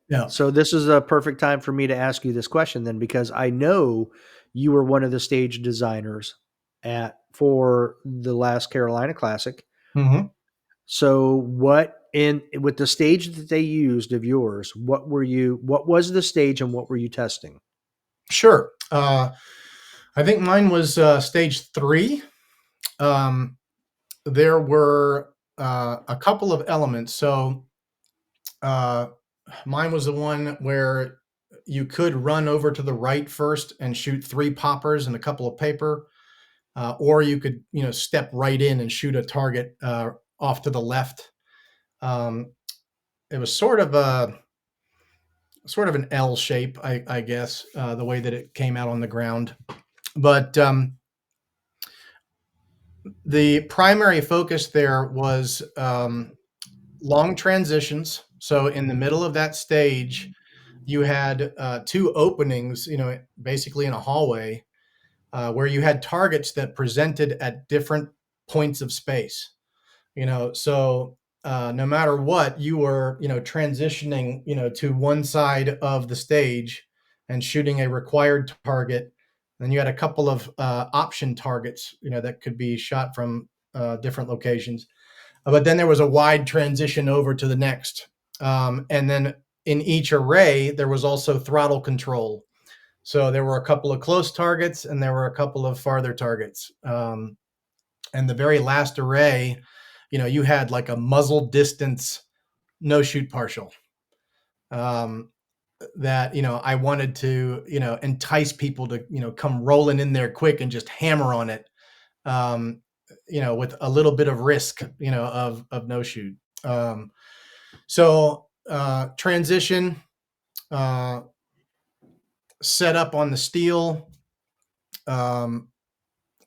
Yeah. So this is a perfect time for me to ask you this question then, because I know you were one of the stage designers at for the last Carolina Classic. Hmm. So what in with the stage that they used of yours, what was the stage and what were you testing? Sure. I think mine was stage 3. Um, there were a couple of elements. So uh, mine was the one where you could run over to the right first and shoot 3 poppers and a couple of paper, or you could, step right in and shoot a target off to the left. Um, it was sort of an L shape, I guess, the way that it came out on the ground. But the primary focus there was long transitions. So in the middle of that stage, you had 2 openings, basically in a hallway, where you had targets that presented at different points of space. So no matter what, you were, transitioning, to one side of the stage and shooting a required target. Then you had a couple of option targets, that could be shot from different locations. But then there was a wide transition over to the next. And then in each array, there was also throttle control. So there were a couple of close targets and there were a couple of farther targets. And the very last array, you had like a muzzle distance no shoot partial. Um, that I wanted to entice people to come rolling in there quick and just hammer on it. Um, with a little bit of risk, of no shoot. So transition, uh, set up on the steel. Um,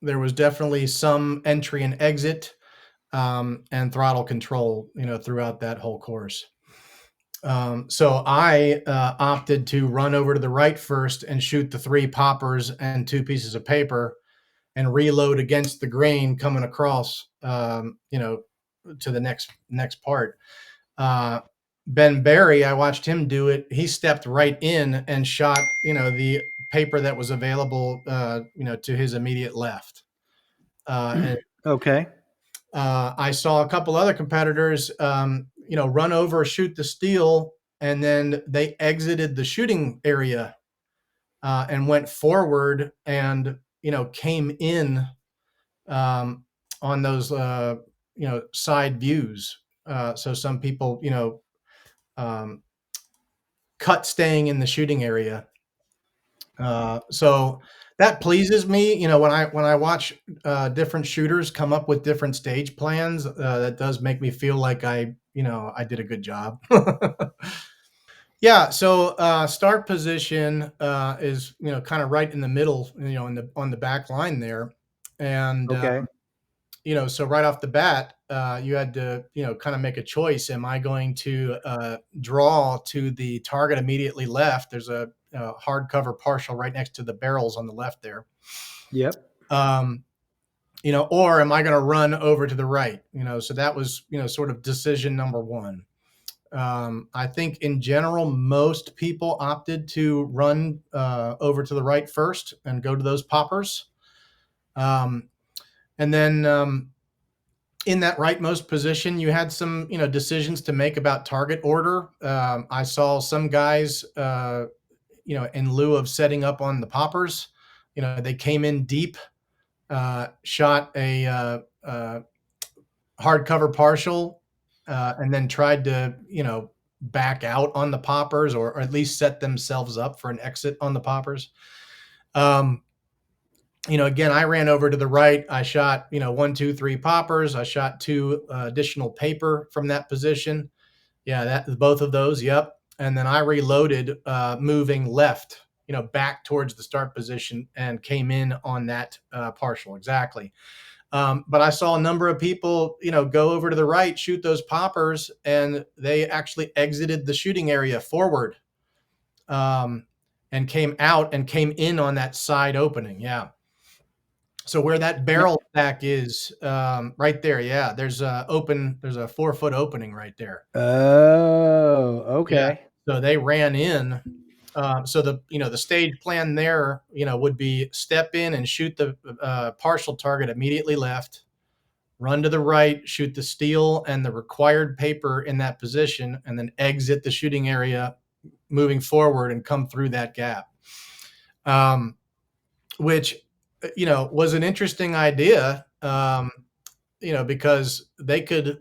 there was definitely some entry and exit, and throttle control, throughout that whole course. So I opted to run over to the right first and shoot the 3 poppers and 2 pieces of paper and reload against the grain coming across, to the next part. Uh, Ben Barry, I watched him do it. He stepped right in and shot, the paper that was available, to his immediate left. And Okay. I saw a couple other competitors, run over, shoot the steel, and then they exited the shooting area and went forward and came in um, on those side views. So some people um, cut staying in the shooting area. So that pleases me. When I watch different shooters come up with different stage plans, that does make me feel like I did a good job. Yeah. So start position is kind of right in the middle, on the back line there, and Okay. so right off the bat, you had to kind of make a choice. Am I going to draw to the target immediately left? There's a hardcover partial right next to the barrels on the left there. Yep. Um, or am I going to run over to the right? So that was sort of decision number one. I think in general, most people opted to run over to the right first and go to those poppers. Um, and then in that rightmost position, you had some decisions to make about target order. I saw some guys, in lieu of setting up on the poppers, they came in deep, shot a hardcover partial, and then tried to back out on the poppers, or at least set themselves up for an exit on the poppers. Um, again, I ran over to the right. I shot, 1, 2, 3 poppers. I shot 2 additional paper from that position. Yeah, that both of those. Yep. And then I reloaded, moving left, back towards the start position, and came in on that partial exactly. But I saw a number of people, go over to the right, shoot those poppers, and they actually exited the shooting area forward, um, and came out and came in on that side opening. Yeah. So where that barrel stack is, right there, yeah, there's a 4-foot opening right there. Oh, Yeah, okay. So they ran in. So the stage plan there would be step in and shoot the partial target immediately left, run to the right, shoot the steel and the required paper in that position, and then exit the shooting area, moving forward and come through that gap. Which was an interesting idea. Because they could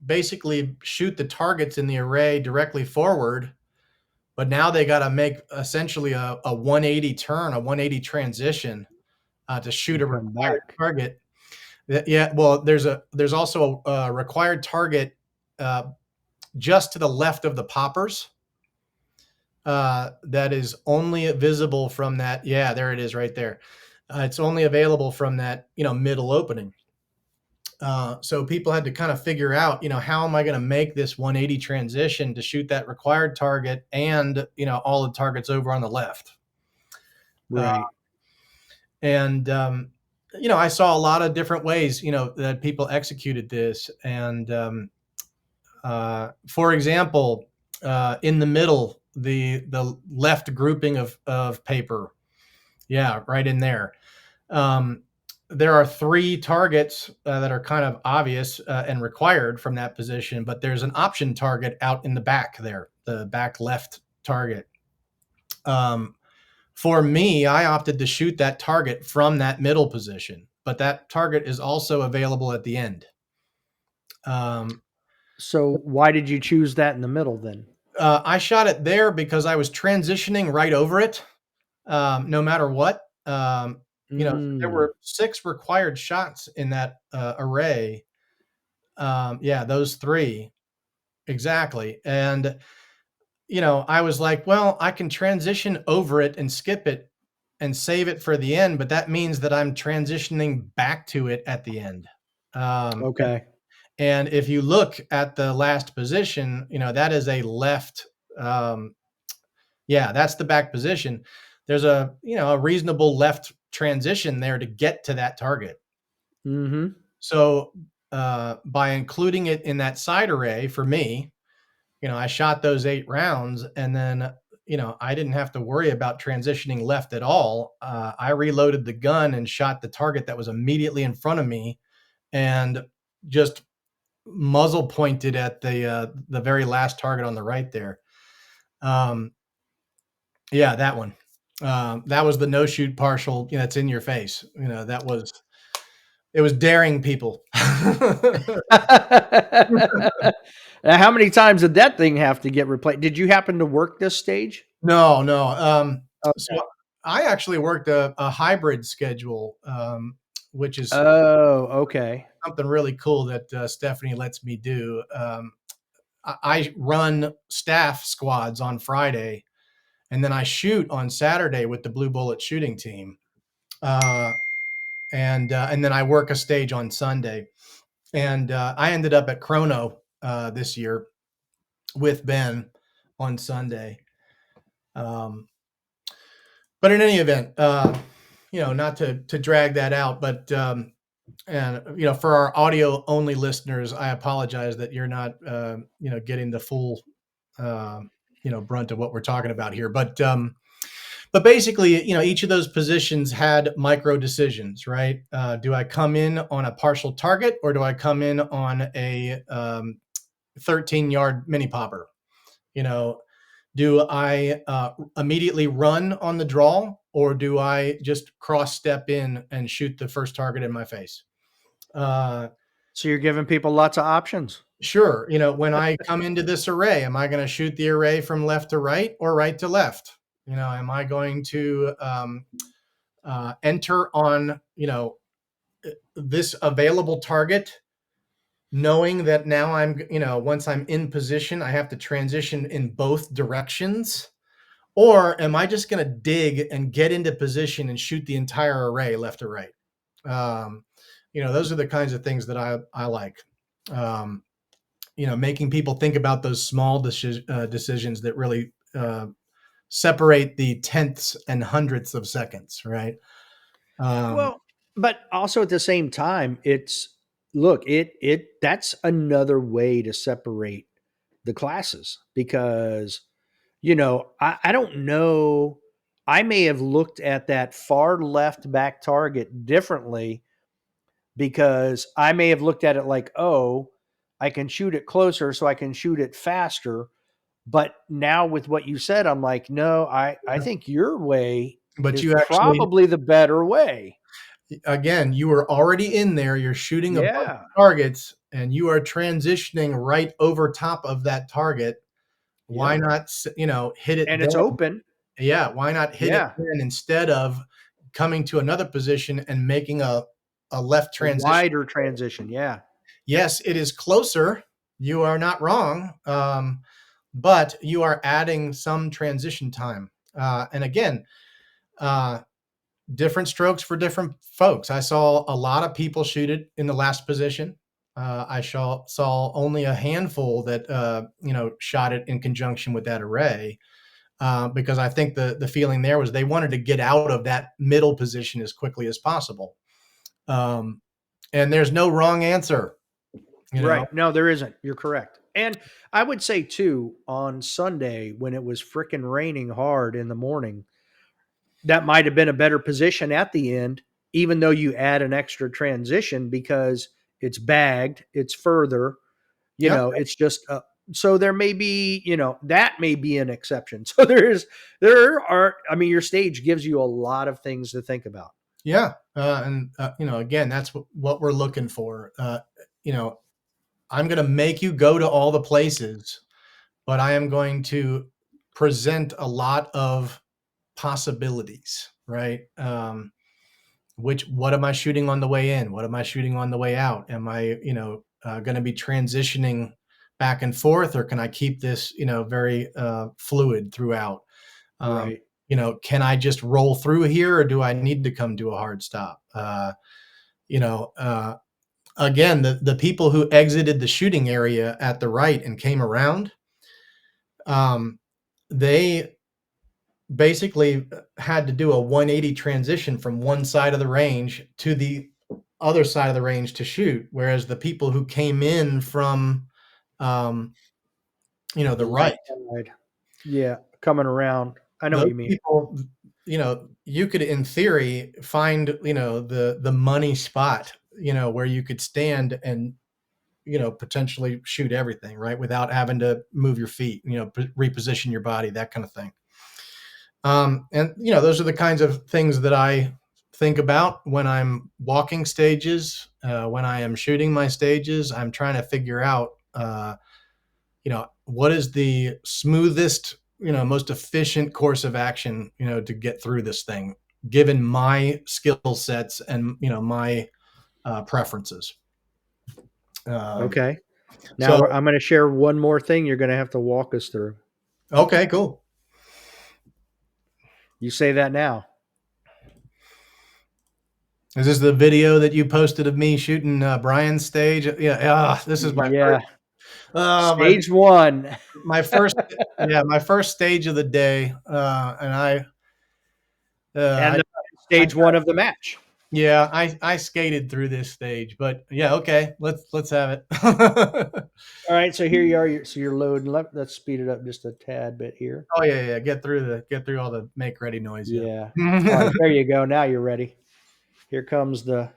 basically shoot the targets in the array directly forward, but now they got to make essentially a 180 turn, a 180 transition to shoot And a come required back. target. Yeah, well, there's also a required target uh, just to the left of the poppers that is only visible from that. Yeah, there it is, right there. It's only available from that middle opening. So people had to kind of figure out, how am I going to make this 180 transition to shoot that required target and all the targets over on the left. Uh, Right. and I saw a lot of different ways, that people executed this. And for example, in the middle, the left grouping of paper, yeah, right in there. Um, there are three targets that are kind of obvious and required from that position, but there's an option target out in the back there, the back left target. Um, for me, I opted to shoot that target from that middle position, but that target is also available at the end. Um, So why did you choose that in the middle then? I shot it there because I was transitioning right over it, no matter what. There Mm, were six required shots in that array. Yeah, those three exactly. And I was like, well, I can transition over it and skip it and save it for the end, but that means that I'm transitioning back to it at the end. Um, okay. and if you look at the last position, that is a left. Um, yeah, that's the back position. There's a reasonable left transition there to get to that target. Mm-hmm. So by including it in that side array for me, I shot those 8 rounds, and then I didn't have to worry about transitioning left at all. I reloaded the gun and shot the target that was immediately in front of me, and just muzzle pointed at the very last target on the right there. Um, yeah, that one. That was the no shoot partial. It's in your face. That was it was daring people. Now, how many times did that thing have to get replaced? Did you happen to work this stage? No, no. So Okay. I actually worked a hybrid schedule, which is Oh, okay. something really cool that Stephanie lets me do. I run staff squads on Friday, and then I shoot on Saturday with the Blue Bullet shooting team, uh, and then I work a stage on Sunday. And I ended up at Chrono this year with Ben on Sunday. Um, but in any event, not to drag that out, but and for our audio only listeners, I apologize that you're not getting the full brunt of what we're talking about here. But basically, each of those positions had micro decisions, right? Do I come in on a partial target, or do I come in on a 13-yard mini popper? You know, do I immediately run on the draw, or do I just cross step in and shoot the first target in my face? Uh, So you're giving people lots of options. sure. When I come into this array, am I going to shoot the array from left to right or right to left? Am I going to enter on, this available target, knowing that now once I'm in position, I have to transition in both directions? Or am I just going to dig and get into position and shoot the entire array left to right? Um, those are the kinds of things that I like. Um, making people think about those small decisions that really separate the tenths and hundredths of seconds, right? Um, Well, but also at the same time, it's look, it that's another way to separate the classes because I don't know. I may have looked at that far left back target differently because I may have looked at it like, oh, I can shoot it closer, so I can shoot it faster. But now with what you said, I'm like, no, I think your way But is you actually, probably the better way. again, you were already in there. You're shooting a bunch Yeah. of targets, and you are transitioning right over top of that target. Why Yep. not, hit it And it's then? open. Yeah, why not hit it Yeah. then instead of coming to another position and making a left A transition? wider transition. Yeah. Yes, it is closer. You are not wrong, but you are adding some transition time. And again, uh, different strokes for different folks. I saw a lot of people shoot it in the last position. I saw only a handful that shot it in conjunction with that array, because I think the feeling there was they wanted to get out of that middle position as quickly as possible. Um, and there's no wrong answer, you know. Right. No, there isn't. You're correct. And I would say too, on Sunday when it was freaking raining hard in the morning, that might have been a better position at the end, even though you add an extra transition because it's bagged, it's further, Yep. it's just so there may be, that may be an exception. So there are, your stage gives you a lot of things to think about. Yeah. And again, that's what we're looking for. You know, I'm going to make you go to all the places, but I am going to present a lot of possibilities, right? What am I shooting on the way in? What am I shooting on the way out? Am I, going to be transitioning back and forth, or can I keep this, very fluid throughout? Um, Right. can I just roll through here, or do I need to come to a hard stop? You know, uh, Again, the people who exited the shooting area at the right and came around, um, they basically had to do a 180 transition from one side of the range to the other side of the range to shoot. Whereas the people who came in from, um, the The right right, side. Yeah. Coming around. I know what those you mean. people, you could in theory find, the money spot, where you could stand and potentially shoot everything, right? Without having to move your feet, reposition your body, that kind of thing. And those are the kinds of things that I think about when I'm walking stages, when I am shooting my stages. I'm trying to figure out, what is the smoothest, most efficient course of action, to get through this thing, given my skill sets and my preferences. Um, Okay. Now so I'm going to share one more thing you're going to have to walk us through. okay, cool. You say that now. Is this the video that you posted of me shooting Brian's stage? Yeah, this is my Yeah. first, uh, my Stage one. my first, yeah, my first stage of the day, and And I, the I, stage one of the match. yeah, I skated through this stage, but yeah, okay, let's have it. All right, so here you are. So you're loading. Let's speed it up just a tad bit here. Oh yeah, yeah, get through all the make ready noise, yeah. Yeah. All right, there you go. Now you're ready. Here comes the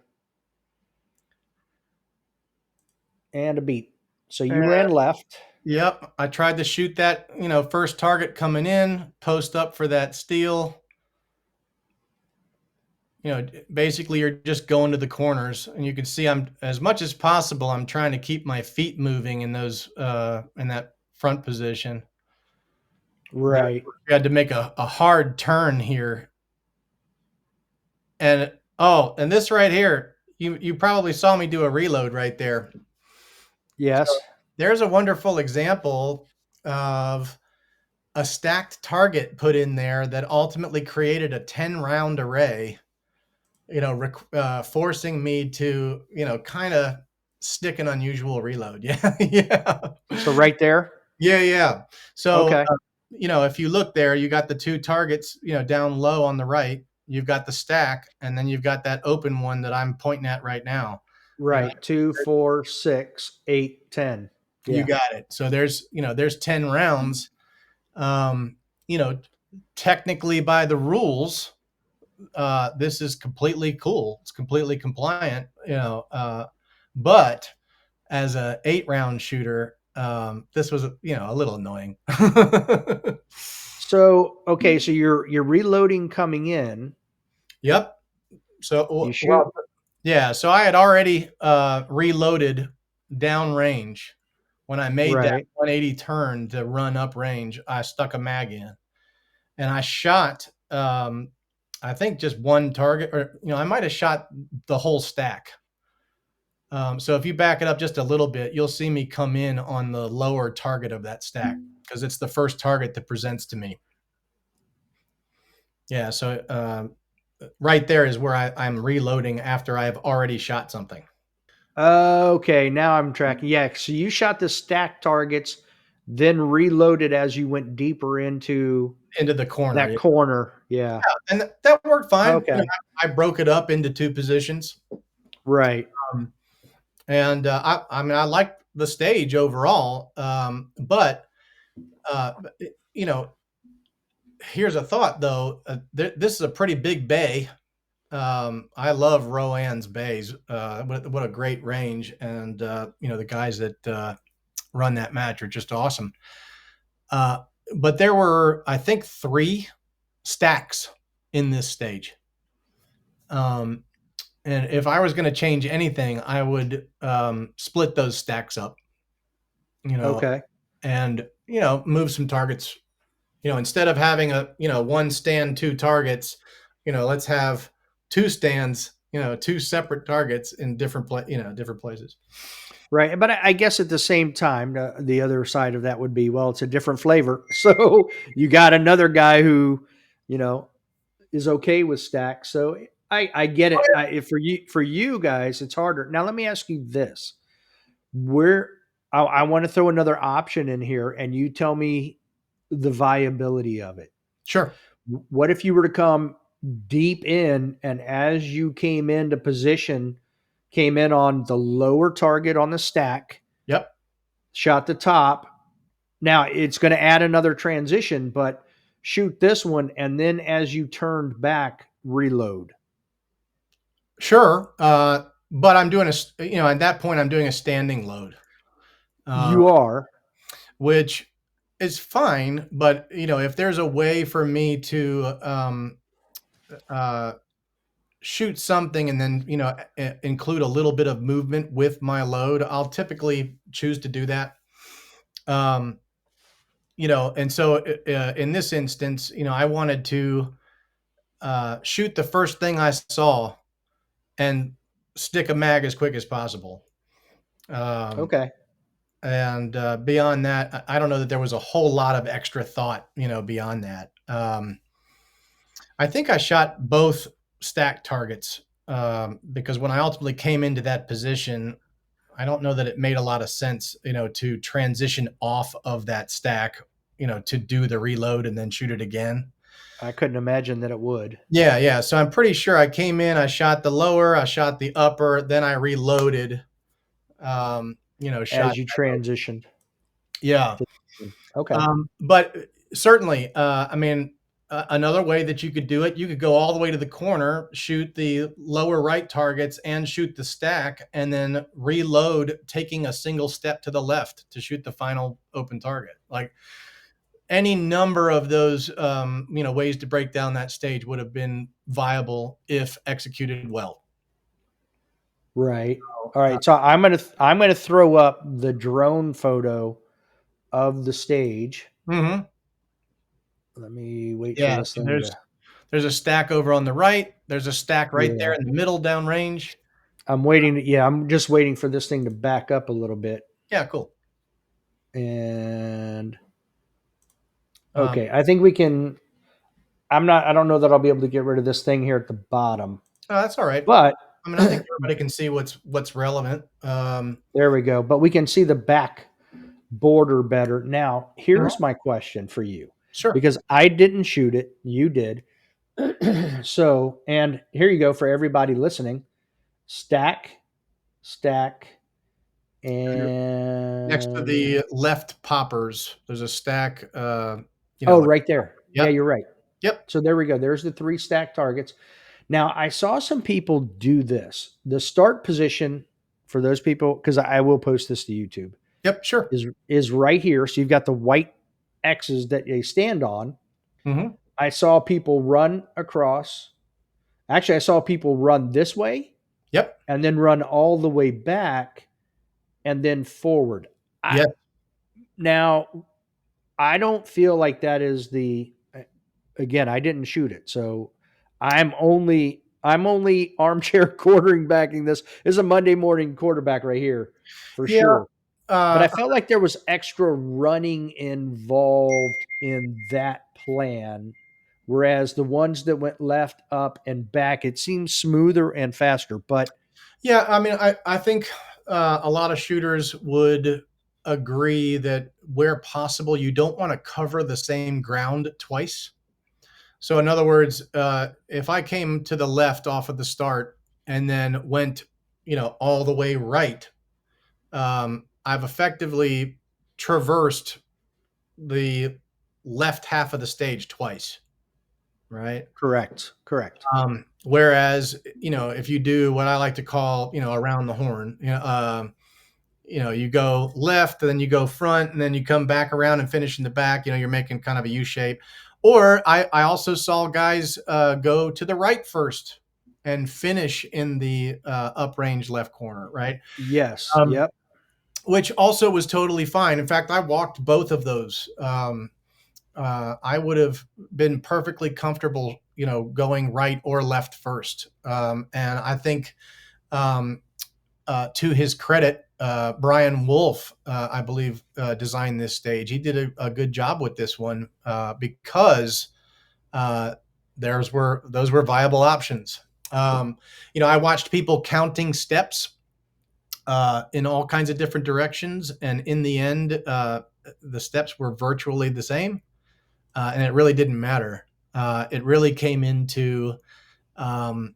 and a beat. So you ran left. Yep, I tried to shoot that, first target coming in, post up for that steal. Basically you're just going to the corners, and you can see I'm, as much as possible, I'm trying to keep my feet moving in those in that front position. But Right. we had to make a hard turn here. And this right here, you probably saw me do a reload right there. So Yes. there's a wonderful example of a stacked target put in there that ultimately created a 10 round array, forcing me to, kind of stick an unusual reload. Yeah. Yeah. So right there. Yeah. Yeah. So, Okay. if you look there, you got the two targets, down low on the right. You've got the stack, and then you've got that open one that I'm pointing at right now. Uh, Right. 2, 4, 6, 8, 10. you Yeah. got it. So there's 10 rounds. Um, you know, technically by the rules, this is completely cool. It's completely compliant, but as a 8 round shooter, this was, a little annoying. So okay, so you're reloading coming in. Yep. You So, shoot well, yeah. So I had already reloaded downrange. When I made that right. 180 turn to run up range, I stuck a mag in and I shot. I think just one target, or I might have shot the whole stack. So if you back it up just a little bit, you'll see me come in on the lower target of that stack because it's the first target that presents to me. Yeah. So right there is where I'm reloading after I've already shot something Okay, now I'm tracking. Yeah, so you shot the stack targets, then reloaded as you went deeper into into the corner. that Yeah. corner. Yeah. And that worked fine. Okay. I broke it up into two positions. Right. Um, and I mean, I like the stage overall. But, uh, you know, here's a thought though. This is a pretty big bay. I love Rowan's bays. What a great range. And, the guys that run that match are just awesome. Uh, but there were, I think, 3 stacks in this stage. Um, and if I was going to change anything, I would split those stacks up, you know, Okay. and move some targets. Instead of having one stand, 2 targets, let's have 2 stands, 2 separate targets in different places. Right. But I guess at the same time, the other side of that would be, well, it's a different flavor. So you got another guy who, you know, is okay with stacks. So I get it. For you guys, it's harder. Now let me ask you this: where I want to throw another option in here, and you tell me the viability of it. Sure. What if you were to come deep in, and as you came into position, came in on the lower target on the stack, Yep. shot the top. Now it's going to add another transition, but shoot this one, and then as you turned back, reload. Sure. But I'm doing at that point, I'm doing a standing load, uh, You are. which is fine. But, if there's a way for me to uh, shoot something and then, include a little bit of movement with my load, I'll typically choose to do that. Um, and so in this instance, I wanted to shoot the first thing I saw and stick a mag as quick as possible. Um, Okay. and beyond that, I don't know that there was a whole lot of extra thought, beyond that. I think I shot both stack targets because when I ultimately came into that position, I don't know that it made a lot of sense, to transition off of that stack, to do the reload and then shoot it again. I couldn't imagine that it would Yeah, yeah. So I'm pretty sure I came in, I shot the lower, I shot the upper, then I reloaded. Shot. as you transitioned. Yeah. Okay. But certainly, I mean, another way that you could do it, you could go all the way to the corner, shoot the lower right targets, and shoot the stack, and then reload, taking a single step to the left to shoot the final open target. Like any number of those, ways to break down that stage would have been viable if executed well. Right. All right. So I'm gonna throw up the drone photo of the stage. Mm-hmm. Let me wait for Yeah. this So thing to. there's a stack over on the right. There's a stack right there Yeah. in the middle downrange. I'm waiting. Yeah, I'm just waiting for this thing to back up a little bit. Yeah. Cool. And Um, okay, I think we can. I'm not. I don't know that I'll be able to get rid of this thing here at the bottom, oh, that's all right. but I mean, I think everybody can see what's relevant. there we go. But we can see the back border better. Now, Mhm. here's my question for you, Sure. because I didn't shoot it. You did. So, and here you go for everybody listening. Stack, stack, Next to and the left poppers, there's a stack. Oh, Like, right there. Yeah, yep, you're right. yep, So there we go. There's the 3 stacked targets. Now, I saw some people do this. The start position for those people, because I will post this to YouTube, yep, sure. is right here. So you've got the white X's that they stand on. Hmm. I saw people run across. Actually, I saw people run this way Yep, and then run all the way back and then forward. I yep. now I don't feel like that is the again, I didn't shoot it. So I'm only armchair quarterbacking this. This is a Monday morning quarterback right here for Yeah. sure. But I Uh, felt like there was extra running involved in that plan. Whereas the ones that went left, up, and back, it seems smoother and faster. But yeah, I mean, I think a lot of shooters would agree that where possible, you don't want to cover the same ground twice. So, in other words, if I came to the left off of the start and then went, all the way right, I've effectively traversed the left half of the stage twice, right? correct, correct. Whereas, if you do what I like to call, around the horn, you go left, then you go front, and then you come back around and finish in the back. You're making kind of a U shape. Or I also saw guys go to the right first and finish in the uprange left corner, right? Yes. Um, Yep. which also was totally fine. In fact, I walked both of those. I would have been perfectly comfortable, going right or left first. And I think, um, to his credit, Brian Wolf, I believe, designed this stage. He did a good job with this one because uh, those were viable options. I watched people counting steps in all kinds of different directions, and in the end, the steps were virtually the same, and it really didn't matter. It really came into um,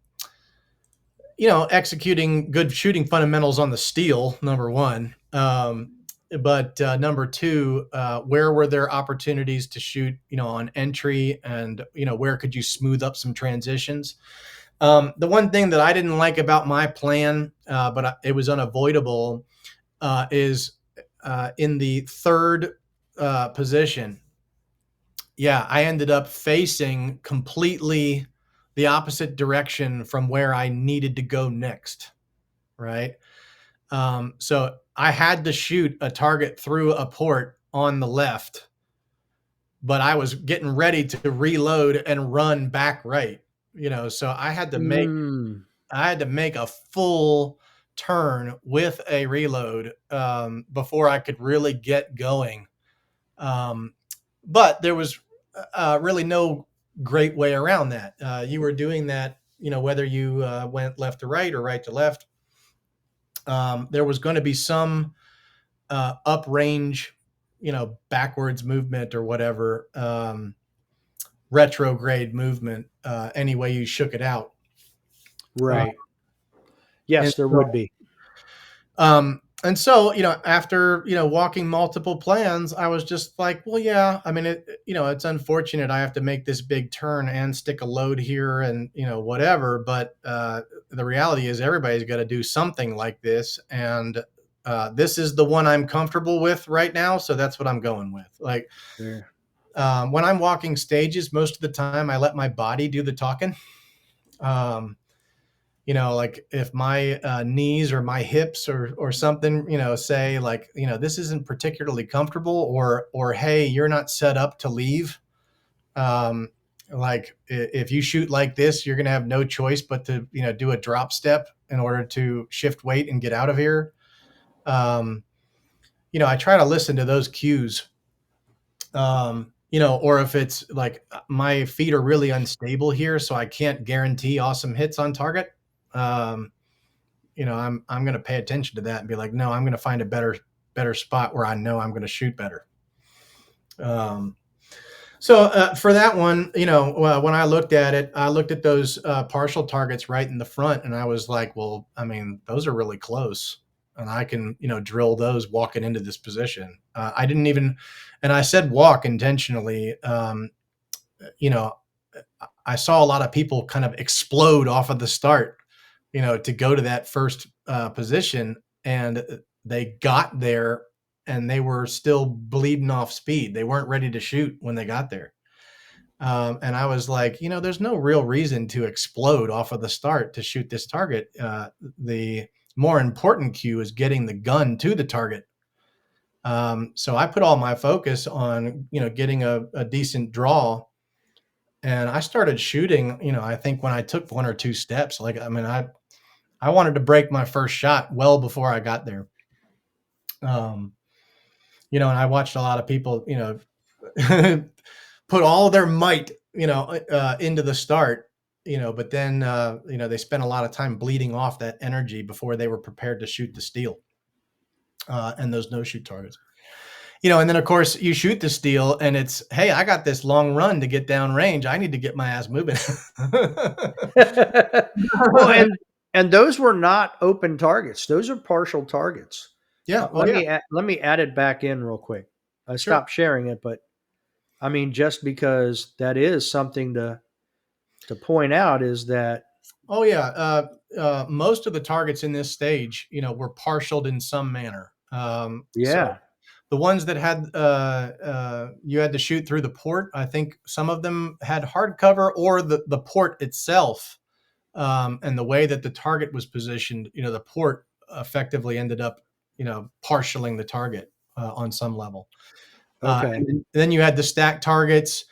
executing good shooting fundamentals on the steel, number one. But number two, where were there opportunities to shoot, on entry, and where could you smooth up some transitions? The one thing that I didn't like about my plan, but it was unavoidable, is in the third position. Yeah, I ended up facing completely the opposite direction from where I needed to go next. Right. So I had to shoot a target through a port on the left, but I was getting ready to reload and run back right. So Mm, I had to make a full turn with a reload before I could really get going. Um, but there was really no great way around that. You were doing that, whether you went left to right or right to left. There was going to be some uprange, backwards movement or whatever, retrograde movement, any way you shook it out. Uh, right. and Yes, there so would be. And so, after, walking multiple plans, I was just like, well, yeah, I mean, it's unfortunate I have to make this big turn and stick a load here and, whatever. But the reality is everybody's got to do something like this. And this is the one I'm comfortable with right now. So that's what I'm going with. Like, There. when I'm walking stages, most of the time I let my body do the talking. Um, like if my knees or my hips or something, say like, this isn't particularly comfortable, or hey, you're not set up to leave. Um, like if you shoot like this, you're going to have no choice but to, do a drop step in order to shift weight and get out of here. Um, I try to listen to those cues. Or if it's like my feet are really unstable here, so I can't guarantee awesome hits on target. Um, I'm going to pay attention to that and be like, no, I'm going to find a better spot where I know I'm going to shoot better. Um, so for that one, when I looked at it, I looked at those partial targets right in the front, and I was like, well, I mean, those are really close, and I can, drill those walking into this position. I didn't even, and I said walk intentionally. You know, I saw a lot of people kind of explode off of the start, to go to that first position, and they got there and they were still bleeding off speed. They weren't ready to shoot when they got there. And I was like, there's no real reason to explode off of the start to shoot this target. The more important cue is getting the gun to the target. So I put all my focus on, getting a decent draw, and I started shooting. I think when I took one or two steps, like, I mean, I wanted to break my first shot well before I got there. Um, and I watched a lot of people, put all their might, into the start, but then, they spent a lot of time bleeding off that energy before they were prepared to shoot the steel and those no shoot targets. And then of course you shoot the steel and it's, hey, I got this long run to get down range. I need to get my ass moving. Well, and those were not open targets. Those are partial targets. Yeah. Oh Let yeah. me let me add it back in real quick. I Sure. stopped sharing it, but I mean, just because that is something to point out is that Oh yeah. Most of the targets in this stage, were partialed in some manner. So yeah, the ones that had you had to shoot through the port, I think some of them had hard cover, or the port itself, and the way that the target was positioned. The port effectively ended up, partialing the target on some level. okay, And then you had the stack targets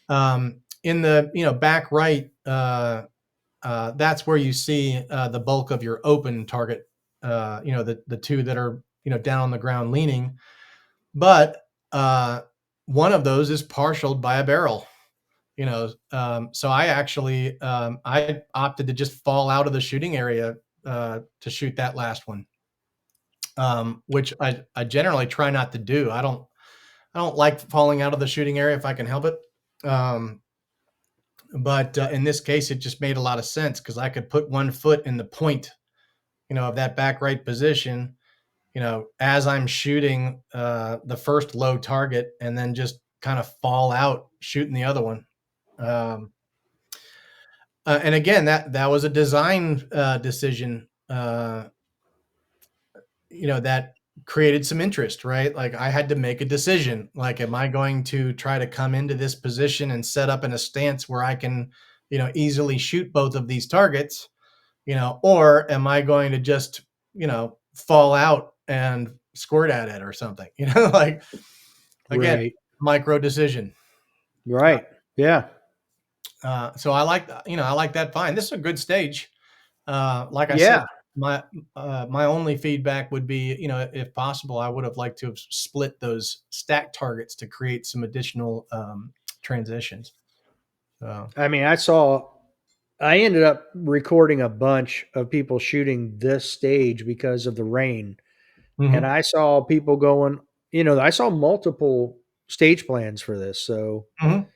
in the back right. That's where you see the bulk of your open target. The two that are down on the ground leaning, but one of those is partialed by a barrel. So I actually I opted to just fall out of the shooting area to shoot that last one, which I generally try not to do. I don't like falling out of the shooting area if I can help it. Um, but in this case, it just made a lot of sense because I could put one foot in the point, of that back right position, as I'm shooting the first low target, and then just kind of fall out shooting the other one. Um, and again, that was a design decision, that created some interest, right? Like I had to make a decision. Like, am I going to try to come into this position and set up in a stance where I can, easily shoot both of these targets, or am I going to just, fall out and squirt at it or something, like, again, right, micro decision. right, yeah, So I like that fine. This is a good stage. Like I said, yeah. my only feedback would be, if possible, I would have liked to have split those stack targets to create some additional transitions. So, I mean, I ended up recording a bunch of people shooting this stage because of the rain. And mhm, I saw people going, I saw multiple stage plans for this. So, mhm,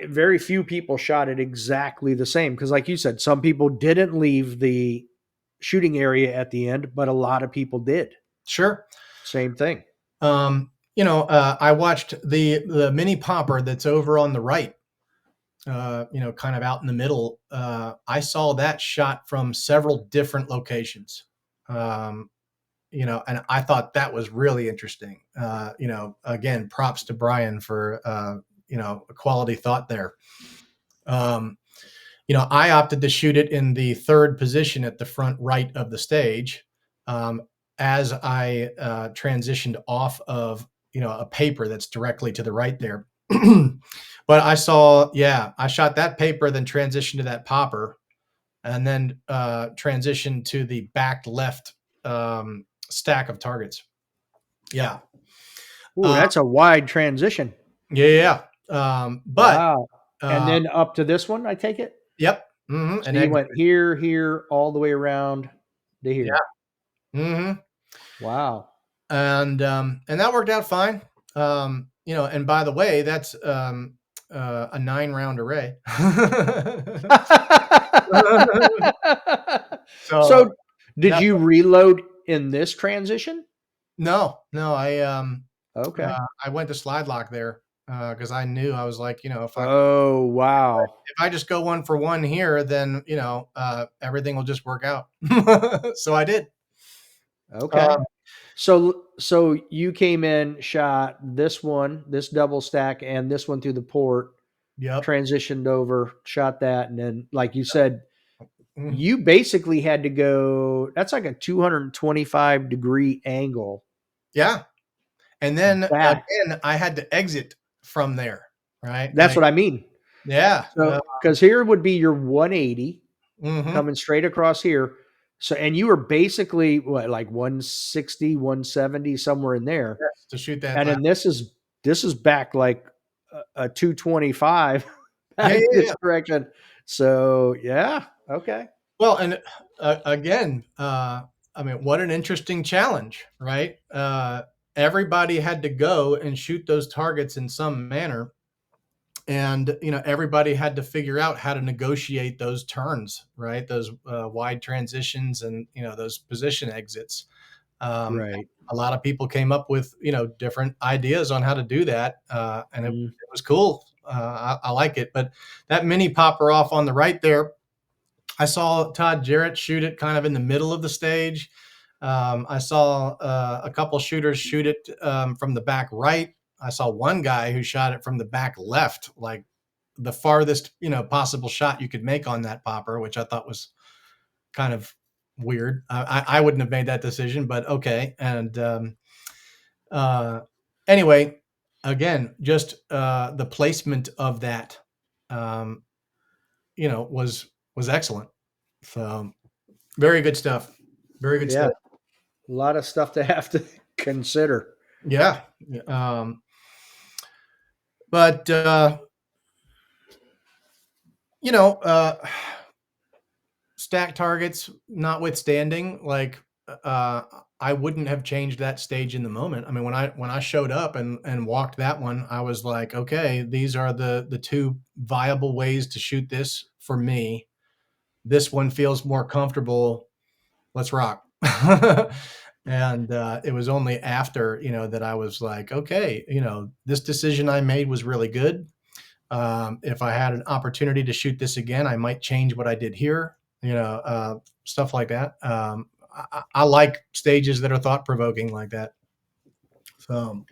very few people shot it exactly the same. Because, like you said, some people didn't leave the shooting area at the end, but a lot of people did. sure. Same thing. I watched the mini popper that's over on the right, kind of out in the middle. I saw that shot from several different locations. Um, and I thought that was really interesting. Again, props to Brian for, a quality thought there. Um, I opted to shoot it in the third position at the front right of the stage, um, as I transitioned off of, a paper that's directly to the right there. But I shot that paper, then transitioned to that popper, and then transitioned to the back left stack of targets. Yeah. Ooh, Uh, that's a wide transition. yeah. But Wow. And uh, then up to this one, I take it. yep. So And you exit. went here, here, all the way around to Yeah. here. hmm Wow. and that worked out fine. And by the way, that's a 9 round array. So So, did that you reload in this transition? No, no, Okay. I went to slide lock there because I knew I was like, Oh, wow. if I just go one for one here, then everything will just work out. So I did. Okay. Um, So you came in, shot this one, this double stack, and this one through the port, yep. transitioned over, shot that, and then, like you said, Mhm. you basically had to go. That's like a 225-degree angle Yeah. And then back. again, I had to exit from there. Right. That's what I mean. Yeah. So, because here would be your 180 Mhm. coming straight across here. So, and you were basically what, like 160, 170, somewhere in there. Yes, to shoot that And last. then this is back like a 225 Yeah, back yeah, this yeah. direction. So yeah, okay. Well, and again, I mean, what an interesting challenge, right? Everybody had to go and shoot those targets in some manner, and everybody had to figure out how to negotiate those turns, right? Those wide transitions and those position exits. Right. A lot of people came up with different ideas on how to do that, and Mm. it was cool. I like it, but that mini popper off on the right there, I saw Todd Gerrit shoot it kind of in the middle of the stage. I saw a couple shooters shoot it from the back right. I saw one guy who shot it from the back left, like the farthest possible shot you could make on that popper, which I thought was kind of weird. I wouldn't have made that decision, but okay. And uh, anyway, again, just the placement of that, um, was excellent. So very good stuff. Very good Yeah, stuff. a lot of stuff to have to consider. Yeah. But you know, stack targets notwithstanding, like uh, I wouldn't have changed that stage in the moment. I mean, when I showed up and walked that one, I was like, okay, these are the two viable ways to shoot this for me. This one feels more comfortable. Let's rock. And it was only after that I was like, okay, this decision I made was really good. If I had an opportunity to shoot this again, I might change what I did here, stuff like that. I like stages that are thought provoking like that. So,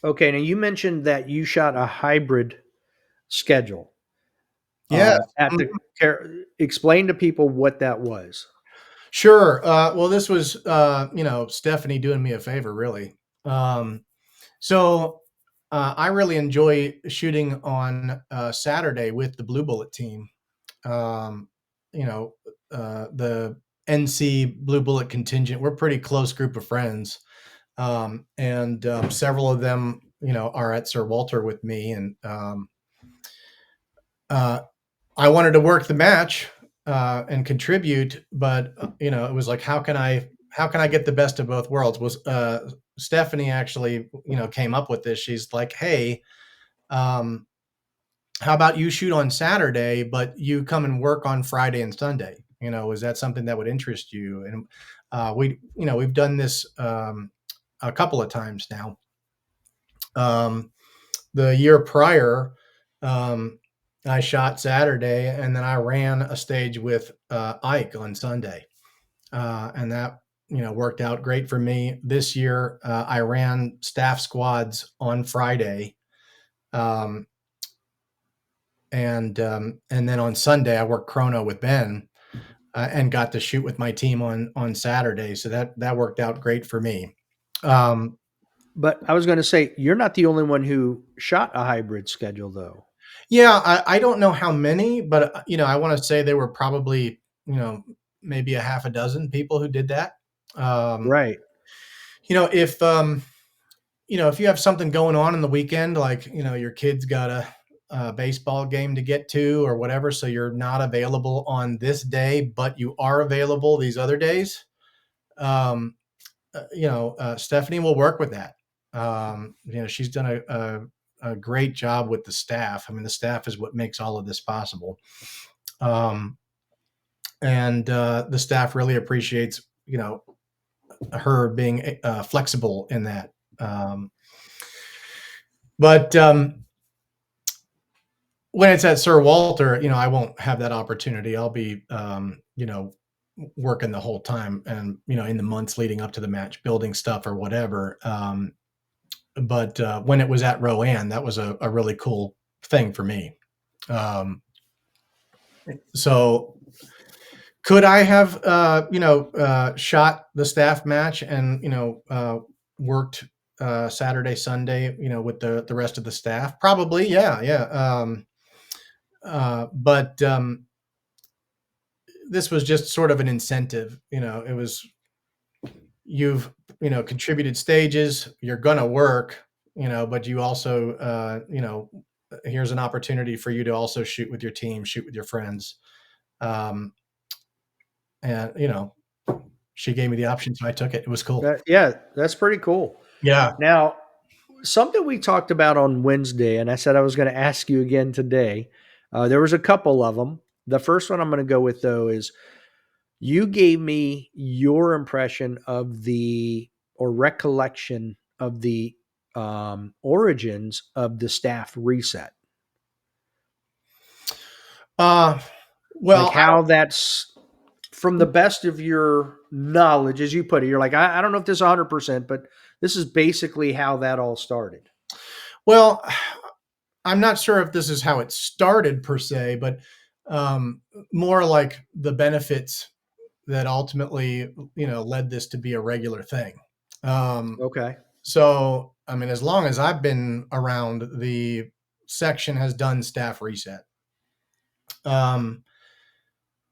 Okay, now you mentioned that you shot a hybrid schedule. yeah, At the mhm, explain to people what that was. sure. Well, this was, Stephanie doing me a favor, really. Um, so, I really enjoy shooting on Saturday with the Blue Bullet team. Um, you know, the NC Blue Bullet contingent, we're a pretty close group of friends. And several of them, are at Sir Walter with me. And uh, I wanted to work the match and contribute, but it was like, how can I get the best of both worlds? Was Stephanie actually, came up with this? She's like, hey, um, how about you shoot on Saturday, but you come and work on Friday and Sunday? Is that something that would interest you? And we've done this a couple of times now. Um, the year prior, um, I shot Saturday, and then I ran a stage with Ike on Sunday, and that worked out great for me. This year, I ran staff squads on Friday, um, and then on Sunday I worked chrono with Ben, and got to shoot with my team on Saturday. So that worked out great for me. Um, But I was going to say you're not the only one who shot a hybrid schedule, though. yeah, I don't know how many, but I want to say there were probably maybe a half a dozen people who did that. Um, Right. if if you have something going on in the weekend, like your kid's got a baseball game to get to or whatever, so you're not available on this day, but you are available these other days. Um, Stephanie will work with that. She's done a great job with the staff. I mean, the staff is what makes all of this possible. Um, and the staff really appreciates, her being flexible in that. Um, but when it's at Sir Walter, I won't have that opportunity. I'll be, working the whole time, and in the months leading up to the match, building stuff or whatever. But when it was at Roanne, that was a really cool thing for me. Um, so could I have, shot the staff match and, worked Saturday, Sunday, with the rest of the staff? Probably, yeah, yeah. But this was just sort of an incentive. It was you've contributed stages. You're gonna work, but you also, here's an opportunity for you to also shoot with your team, shoot with your friends. Um, and she gave me the option, so I took it. It was cool. Yeah, that's pretty cool. Yeah. Now, something we talked about on Wednesday, and I said I was going to ask you again today. There was a couple of them. The first one I'm going to go with though is you gave me your impression of the or recollection of the origins of the staff reset, Uh, like well, how that's from the best of your knowledge, as you put it. You're like, I don't know if this is 100%, but this is basically how that all started. well, I'm not sure if this is how it started per se, but more like the benefits that ultimately, led this to be a regular thing. Um, Okay. so, I mean, as long as I've been around, the section has done staff reset. Um,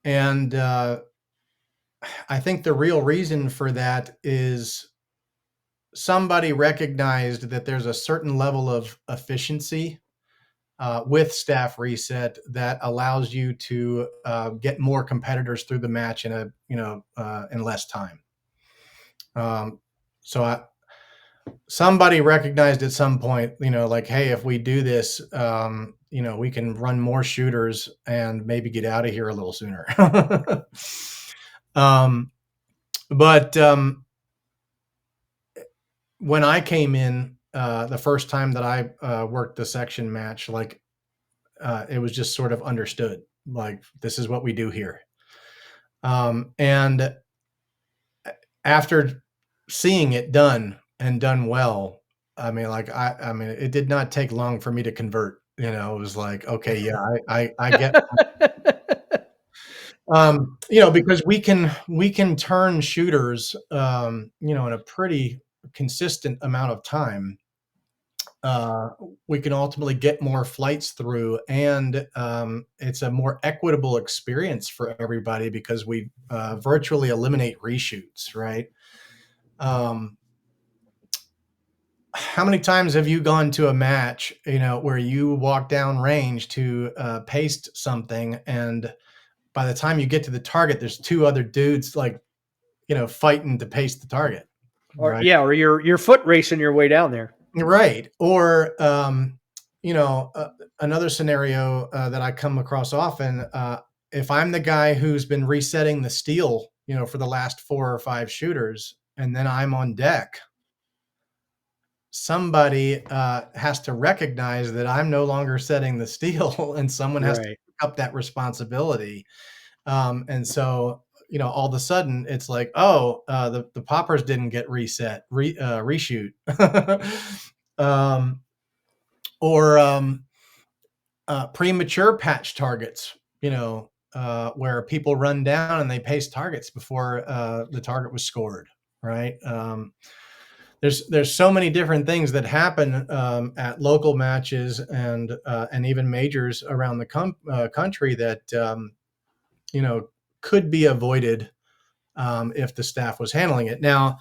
and I think the real reason for that is somebody recognized that there's a certain level of efficiency with staff reset that allows you to get more competitors through the match in less time. So somebody recognized at some point, like, hey, if we do this, we can run more shooters and maybe get out of here a little sooner. um, but when I came in the first time that I worked the section match, like it was just sort of understood, like this is what we do here. And after seeing it done and done well, I mean, like I mean, it did not take long for me to convert. It was like, okay, yeah, I get, because we can turn shooters, in a pretty consistent amount of time. uh, we can ultimately get more flights through, and it's a more equitable experience for everybody because we virtually eliminate reshoots, right? Um, how many times have you gone to a match, where you walk down range to paste something, and by the time you get to the target, there's two other dudes like, fighting to paste the target, Or right? yeah, or you're foot racing your way down there. Right. Or, another scenario that I come across often, if I'm the guy who's been resetting the steel, for the last 4 or 5 shooters, and then I'm on deck, somebody has to recognize that I'm no longer setting the steel, and someone has to Right. pick up that responsibility. And so, all of a sudden, it's like, oh, the poppers didn't get reshoot. um, or premature patch targets, where people run down and they paste targets before the target was scored, right? There's so many different things that happen at local matches and even majors around the country that you know could be avoided if the staff was handling it. Now,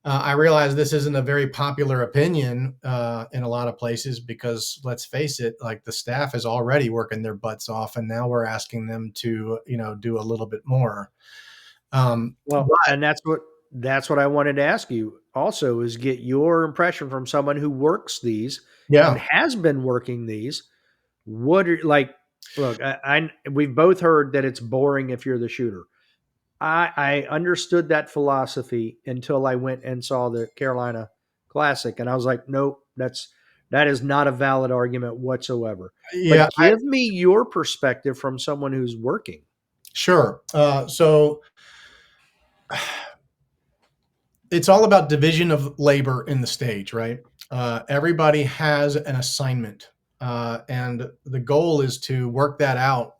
I realize this isn't a very popular opinion in a lot of places because, let's face it, like the staff is already working their butts off, and now we're asking them to, do a little bit more. Well, But and that's what I wanted to ask you also is get your impression from someone who works these and yeah, has been working these. What are like look, we've both heard that it's boring if you're the shooter. I understood that philosophy until I went and saw the Carolina Classic, and I was like, nope, that is not a valid argument whatsoever. Yeah, But give me your perspective from someone who's working. sure. So it's all about division of labor in the stage, right? Everybody has an assignment, and the goal is to work that out,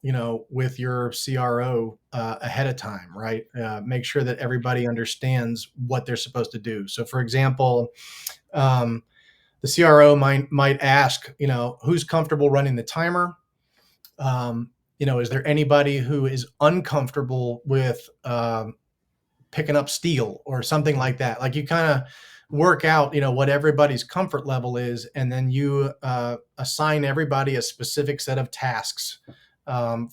with your CRO ahead of time, right? Make sure that everybody understands what they're supposed to do. So, for example, um, the CRO might ask, who's comfortable running the timer? Is there anybody who is uncomfortable with picking up steel or something like that? Like, you kind of work out, what everybody's comfort level is, and then you assign everybody a specific set of tasks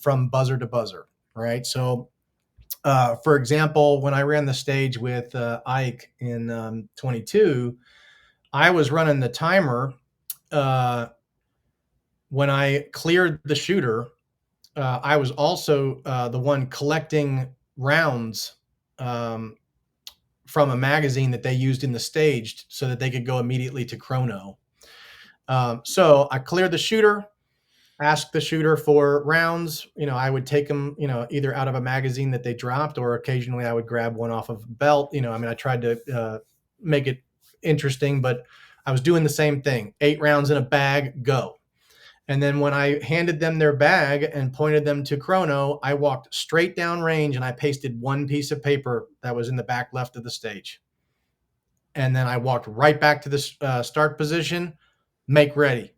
from buzzer to buzzer, right? So, for example, when I ran the stage with Ike in 22, I was running the timer. When I cleared the shooter, I was also the one collecting rounds um, from a magazine that they used in the stage so that they could go immediately to chrono. So I cleared the shooter, asked the shooter for rounds. I would take them, either out of a magazine that they dropped, or occasionally I would grab one off of a belt. I tried to make it interesting, but I was doing the same thing. 8 rounds in a bag, go. And then when I handed them their bag and pointed them to chrono, I walked straight down range and I pasted one piece of paper that was in the back left of the stage. And then I walked right back to the start position, make ready.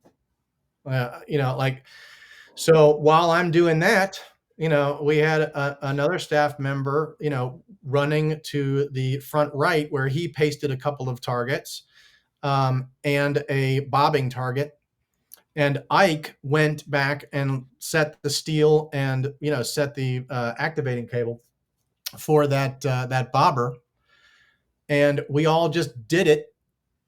So while I'm doing that, we had another staff member, running to the front right where he pasted a couple of targets and a bobbing target. And Ike went back and set the steel and set the activating cable for that bobber, and we all just did it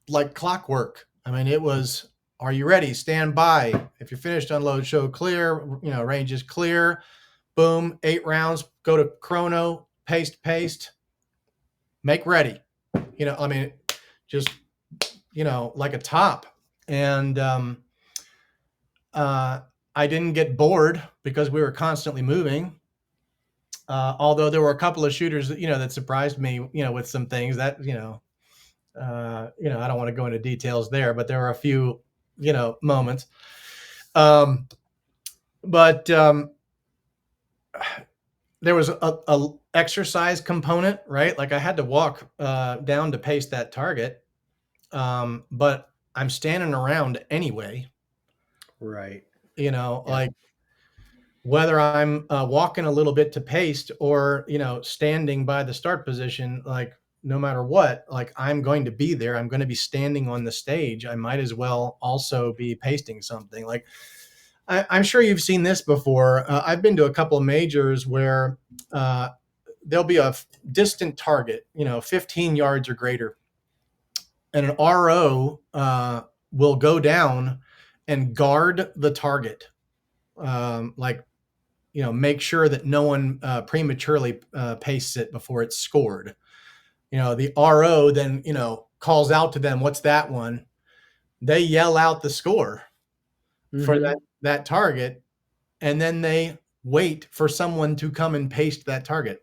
like clockwork. I mean, it was, are you ready? Stand by. If you're finished, unload, show clear. Range is clear. Boom, 8 rounds. Go to chrono. Paste. Make ready. Just like a top. And I didn't get bored because we were constantly moving. Although there were a couple of shooters that surprised me, with some things that, I don't want to go into details there, but there were a few, moments. But there was a exercise component, right? Like, I had to walk down to pace that target, but I'm standing around anyway. Right. Like, whether I'm walking a little bit to paste or standing by the start position, like, no matter what, like, I'm going to be there. I'm going to be standing on the stage. I might as well also be pasting something. Like, I'm sure you've seen this before. I've been to a couple of majors where there'll be a distant target, 15 yards or greater, and an RO will go down and guard the target. Like, make sure that no one prematurely pastes it before it's scored. The RO then, calls out to them, what's that one? They yell out the score for that target, and then they wait for someone to come and paste that target.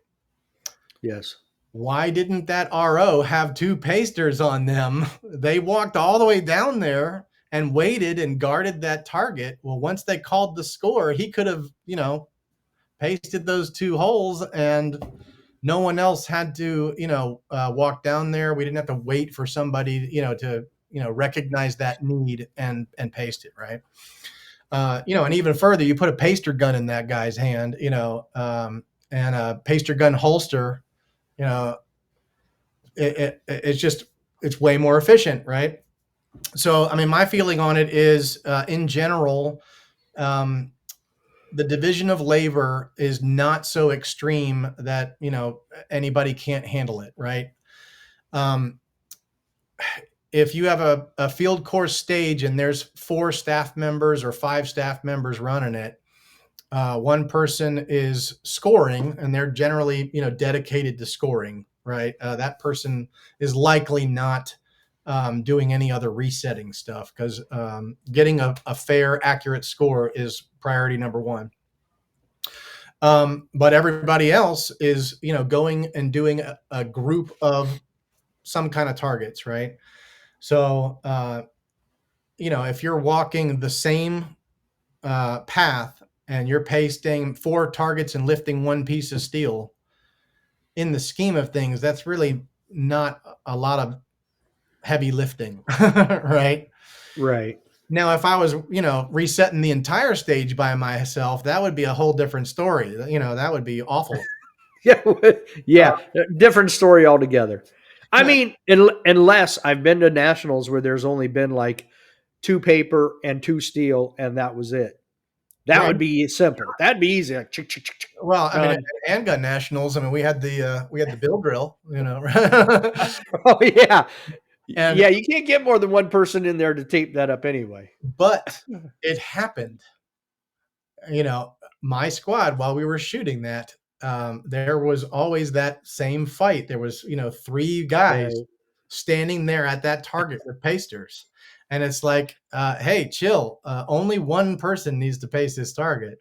Yes. Why didn't that RO have 2 pasters on them? They walked all the way down there and waited and guarded that target. Well, once they called the score, he could have, pasted those 2 holes, and no one else had to, walk down there. We didn't have to wait for somebody, to, recognize that need and paste it, right? And even further, you put a paster gun in that guy's hand, and a paster gun holster, you know, it's way more efficient, right? So, I mean, my feeling on it is, in general, um, the division of labor is not so extreme that anybody can't handle it, right? Um, if you have a field course stage and there's 4 staff members or 5 staff members running it, One person is scoring, and they're generally, dedicated to scoring, right? That person is likely not doing any other resetting stuff because getting a fair, accurate score is priority number one. But everybody else is, going and doing a group of some kind of targets, right? So, if you're walking the same path and you're pasting 4 targets and lifting 1 piece of steel, in the scheme of things, that's really not a lot of heavy lifting, right? Right. Now, if I was, resetting the entire stage by myself, that would be a whole different story. That would be awful. Yeah. Uh, Yeah. Different story altogether. I no, mean, unless I've been to nationals where there's only been like 2 paper and 2 steel, and that was it. That yeah. would be simple. That'd be easy. Like, chick, chick, chick, chick, Well, I mean, at done. handgun nationals, I mean, we had the bill drill, Oh yeah, and yeah. You can't get more than one person in there to tape that up anyway. but it happened. you know, my squad, while we were shooting that, there was always that same fight. There was, 3 guys Right. standing there at that target with pasters. And it's like, hey, chill. Only one person needs to pace this target.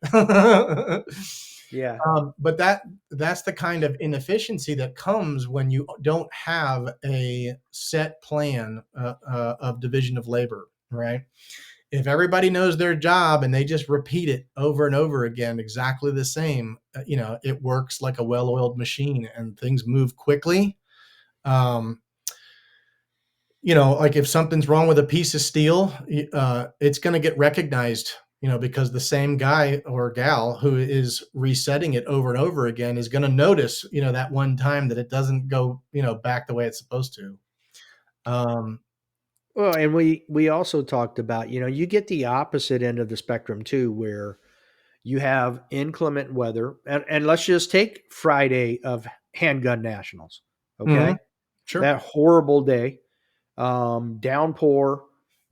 Yeah. But that's the kind of inefficiency that comes when you don't have a set plan of division of labor, right? If everybody knows their job and they just repeat it over and over again, exactly the same, it works like a well-oiled machine and things move quickly. Um, like if something's wrong with a piece of steel, it's going to get recognized, because the same guy or gal who is resetting it over and over again is going to notice, that one time that it doesn't go, back the way it's supposed to. Um, Well, and we also talked about, you get the opposite end of the spectrum too, where you have inclement weather, and let's just take Friday of handgun nationals. mhm, Okay, sure, that horrible day, downpour.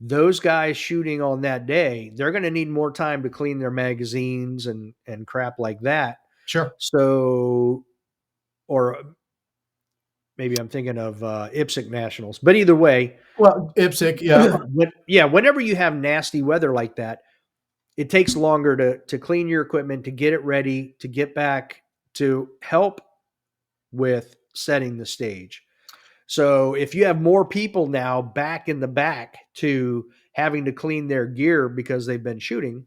Those guys shooting on that day, they're going to need more time to clean their magazines and crap like that. sure. So, or maybe I'm thinking of IPSC nationals, but either way, Well, IPSC, yeah, whenever you have nasty weather like that, it takes longer to clean your equipment, to get it ready, to get back to help with setting the stage. So if you have more people now back in the back to having to clean their gear because they've been shooting,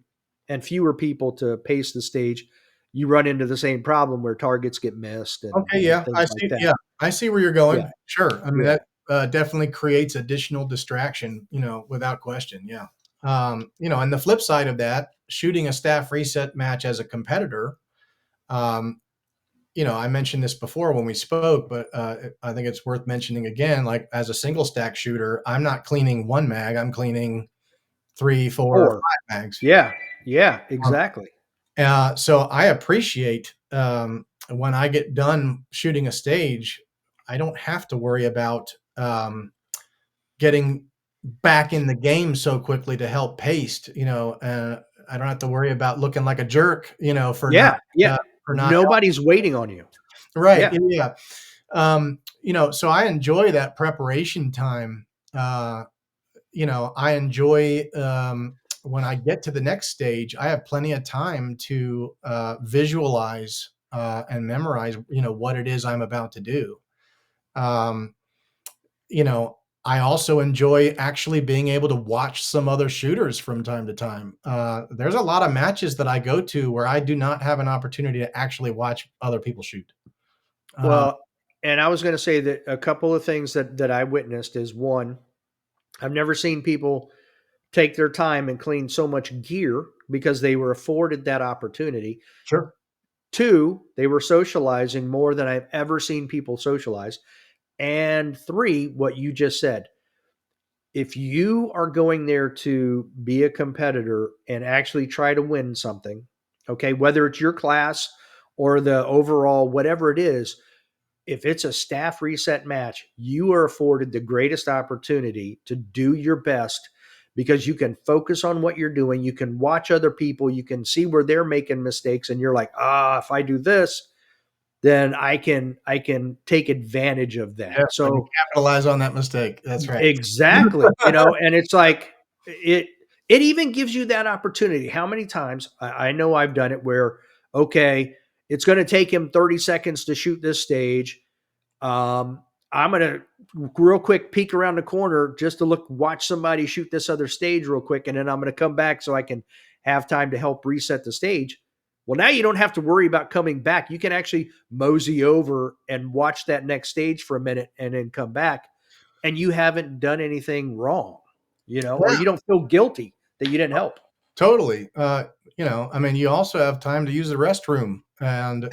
and fewer people to pace the stage, you run into the same problem where targets get missed okay, and yeah, things like that. yeah, I see where you're Yeah, going. Sure. I mean, yeah. that, definitely creates additional distraction, without question, yeah. And the flip side of that, shooting a staff reset match as a competitor, um, I mentioned this before when we spoke, but, I think it's worth mentioning again, like, as a single stack shooter, I'm not cleaning 1 mag, I'm cleaning 3, 4, or Or 5 mags. yeah, yeah, exactly. So I appreciate, when I get done shooting a stage, I don't have to worry about getting back in the game so quickly to help paste. I don't have to worry about looking like a jerk, Yeah, yeah. for not Nobody's waiting on you. right. Yeah. Yeah. So I enjoy that preparation time. I enjoy when I get to the next stage, I have plenty of time to visualize and memorize, what it is I'm about to do. Um, you know, I also enjoy actually being able to watch some other shooters from time to time. There's a lot of matches that I go to where I do not have an opportunity to actually watch other people shoot. Uh, Well, and I was going to say that a couple of things that I witnessed is one, I've never seen people take their time and clean so much gear because they were afforded that opportunity. sure. Two, they were socializing more than I've ever seen people socialize. And three, what you just said, if you are going there to be a competitor and actually try to win something, okay, whether it's your class or the overall, whatever it is, if it's a staff reset match, you are afforded the greatest opportunity to do your best because you can focus on what you're doing. You can watch other people. You can see where they're making mistakes, and you're like, if I do this, then I can take advantage of that. Yes, I can So capitalize on that mistake. That's right. exactly, and it's like it it even gives you that opportunity. How many times I know I've done it where, okay, it's going to take him 30 seconds to shoot this stage. um, I'm gonna real quick peek around the corner just to watch somebody shoot this other stage real quick, and then I'm gonna come back so I can have time to help reset the stage. Well, now you don't have to worry about coming back. You can actually mosey over and watch that next stage for a minute and then come back, and you haven't done anything wrong, or Yeah, you don't feel guilty that you didn't help. totally. I mean, you also have time to use the restroom and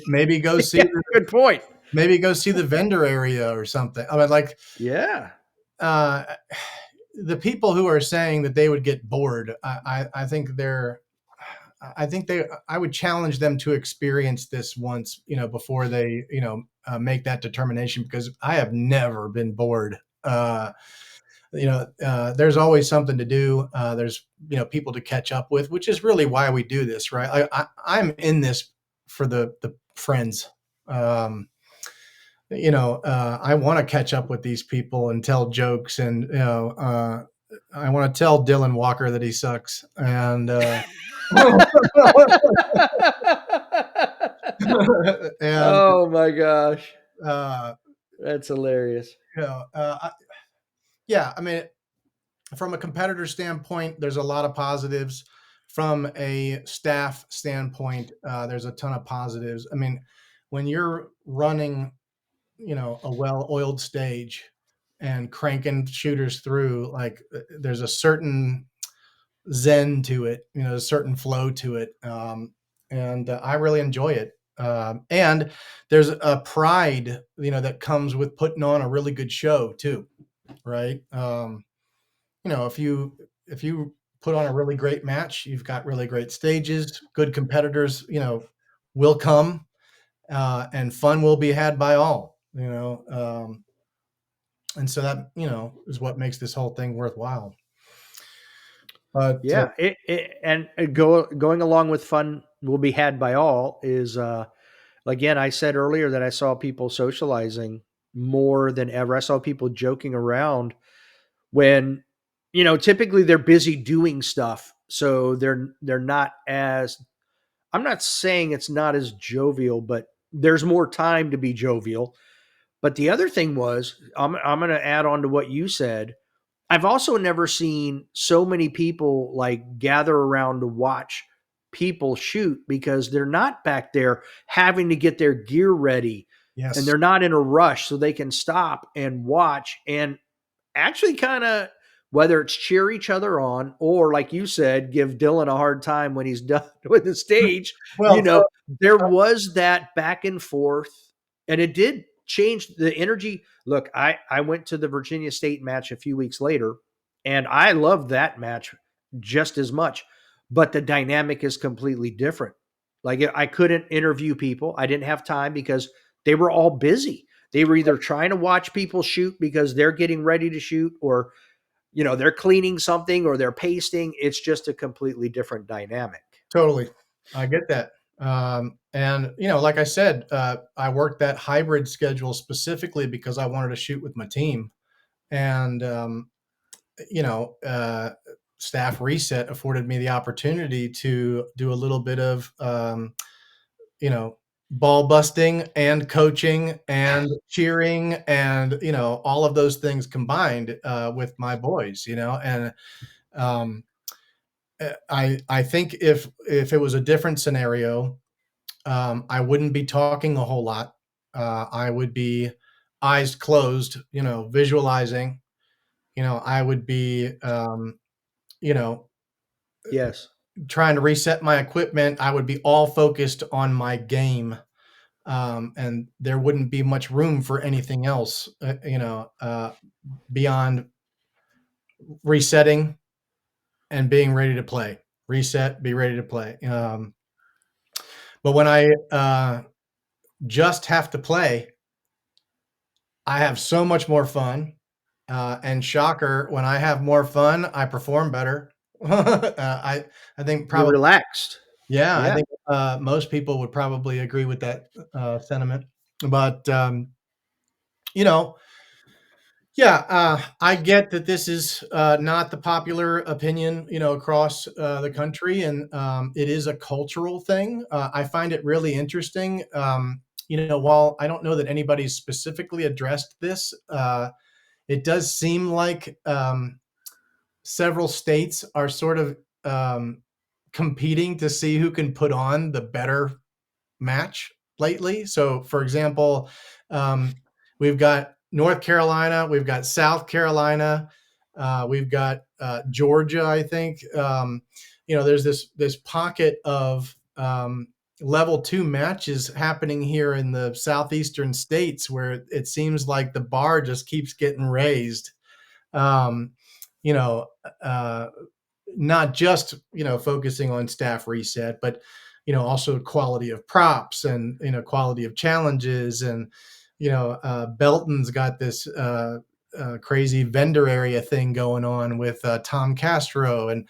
maybe go see Yeah, good point. the vendor area or something. I mean, like, Yeah, uh, the people who are saying that they would get bored, I think I would challenge them to experience this once, before they, make that determination, because I have never been bored. There's always something to do. There's, people to catch up with, which is really why we do this, right? I'm in this for the friends. Um, I want to catch up with these people and tell jokes, and I want to tell Dylan Walker that he sucks, and and oh my gosh, uh, that's hilarious. you know, yeah, I mean, from a competitor standpoint, there's a lot of positives. From a staff standpoint, there's a ton of positives. I mean, when you're running, a well-oiled stage and cranking shooters through, like, there's a certain zen to it, a certain flow to it, and I really enjoy it. And there's a pride, that comes with putting on a really good show too, right? If you put on a really great match, you've got really great stages, good competitors, will come, and fun will be had by all, and so that, is what makes this whole thing worthwhile. But Yeah, and going along with fun will be had by all is again, I said earlier that I saw people socializing more than ever. I saw people joking around when typically they're busy doing stuff, so they're not as, I'm not saying it's not as jovial, but there's more time to be jovial. But the other thing was, I'm going to add on to what you said. I've also never seen so many people like gather around to watch people shoot, because they're not back there having to get their gear ready, and yes, they're not in a rush, so they can stop and watch and actually kind of, whether it's cheer each other on or, like you said, give Dylan a hard time when he's done with the stage. well, You know, there was that back and forth, and it did change the energy. Look, I went to the Virginia State match a few weeks later, and I loved that match just as much, but the dynamic is completely different. Like, I couldn't interview people. I didn't have time because they were all busy. They were either trying to watch people shoot because they're getting ready to shoot, or they're cleaning something, or they're pasting. It's just a completely different dynamic. totally, I get that. And like I said, I worked that hybrid schedule specifically because I wanted to shoot with my team, and you know, uh, staff reset afforded me the opportunity to do a little bit of, you know, ball busting and coaching and cheering and, all of those things combined, with my boys, and, um, I think if it was a different scenario, I wouldn't be talking a whole lot. I would be eyes closed, visualizing. I would be, you know, Yes. trying to reset my equipment. I would be all focused on my game, and there wouldn't be much room for anything else, beyond resetting and being ready to play. Reset, be ready to play. But when I just have to play, I have so much more fun. And shocker, when I have more fun, I perform better. I think You're probably, relaxed. yeah, I Yeah. think most people would probably agree with that sentiment. But you know, yeah, I get that this is not the popular opinion, across the country, and it is a cultural thing. I find it really interesting. While I don't know that anybody's specifically addressed this, it does seem like several states are sort of competing to see who can put on the better match lately. So, for example, um, we've got North Carolina, we've got South Carolina, we've got Georgia. I think there's this pocket of level two matches happening here in the southeastern states where it seems like the bar just keeps getting raised. Um, you know, uh, Not just focusing on staff reset, but also quality of props and quality of challenges. And Belton's got this crazy vendor area thing going on with Tom Castro. And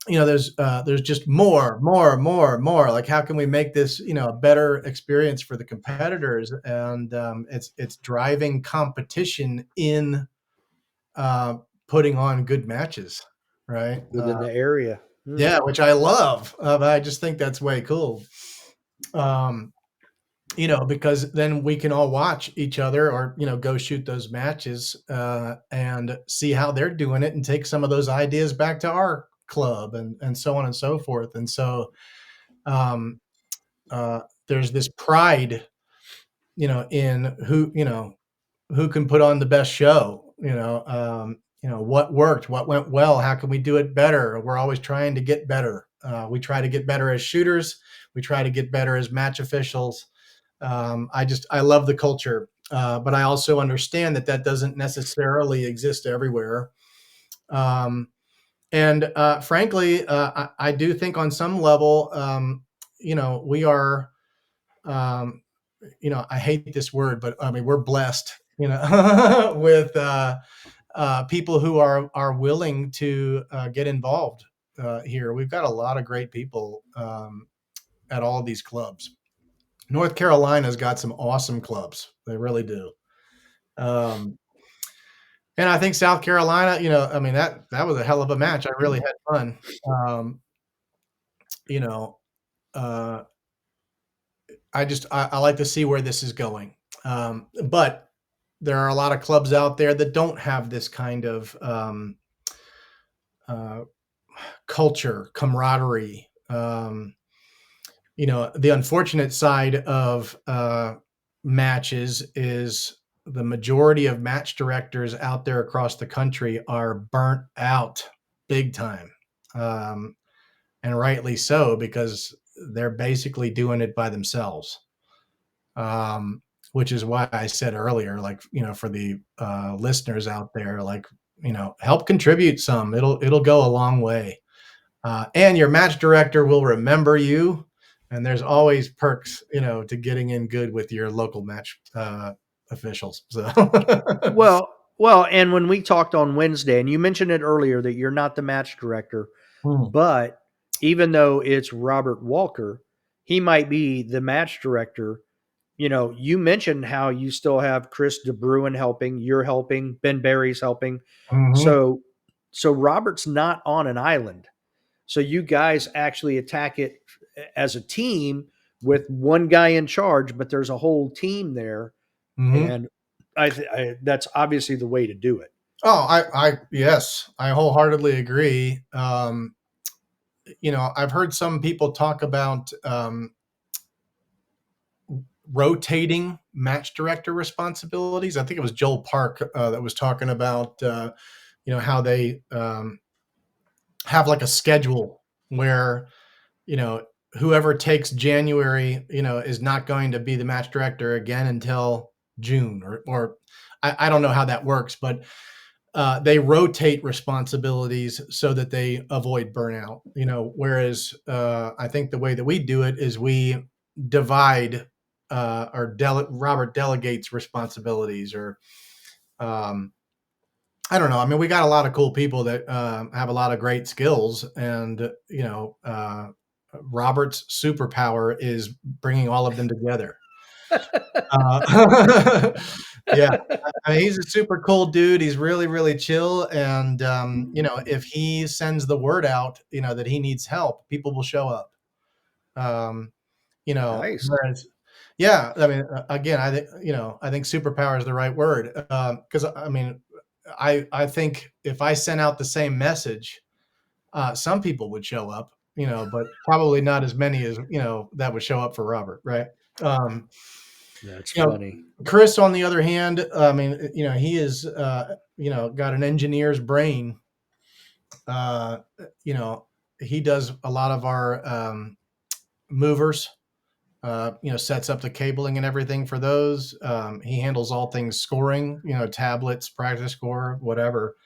there's just more. Like, how can we make this a better experience for the competitors? And it's driving competition in uh, putting on good matches, right? Within the area. Hmm. Yeah, which I love. I just think that's way cool. Um, because then we can all watch each other, or go shoot those matches and see how they're doing it, and take some of those ideas back to our club, and so on and so forth. And so um, there's this pride, in who can put on the best show. What worked, what went well, how can we do it better? We're always trying to get better. We try to get better as shooters, we try to get better as match officials. I love the culture, but I also understand that that doesn't necessarily exist everywhere. um, and frankly, I do think on some level, we are, um, I hate this word, but I mean, we're blessed, with people who are willing to get involved here. We've got a lot of great people at all these clubs. North Carolina's got some awesome clubs. They really do. Um, and I think South Carolina, I mean, that was a hell of a match. I really had fun. Um, you know, uh, I like to see where this is going. But there are a lot of clubs out there that don't have this kind of uh, culture, camaraderie. The unfortunate side of matches is the majority of match directors out there across the country are burnt out big time. Um, and rightly so, because they're basically doing it by themselves. Um, which is why I said earlier, like, for the listeners out there, like, help contribute some. It'll go a long way. And your match director will remember you. And there's always perks, to getting in good with your local match officials. So, Well, and when we talked on Wednesday, and you mentioned it earlier that you're not the match director, Hmm. but even though it's Robert Walker, he might be the match director. You mentioned how you still have Chris DeBruin helping, you're helping, Ben Barry's helping. Mhm. So so Robert's not on an island. So you guys actually attack it as a team with one guy in charge, but there's a whole team there, Mhm. and that's obviously the way to do it. Oh, yes, I wholeheartedly agree. I've heard some people talk about rotating match director responsibilities. I think it was Joel Park that was talking about, how they have like a schedule where, you know, whoever takes January, is not going to be the match director again until June, or I don't know how that works, but they rotate responsibilities so that they avoid burnout. Whereas I think the way that we do it is we divide, Robert delegates responsibilities, or um, I don't know. I mean, we got a lot of cool people that have a lot of great skills, and Robert's superpower is bringing all of them together. Uh, yeah, I mean, he's a super cool dude. He's really, really chill, and if he sends the word out, that he needs help, people will show up. Um, Nice. whereas, yeah, I mean, again, I think superpower is the right word, because I mean, I think if I sent out the same message, some people would show up, but probably not as many as that would show up for Robert, right? Um, That's you know, funny. Chris, on the other hand, I mean, he is, got an engineer's brain. Uh, you know, he does a lot of our movers. Sets up the cabling and everything for those. He handles all things scoring, tablets, practice score, whatever.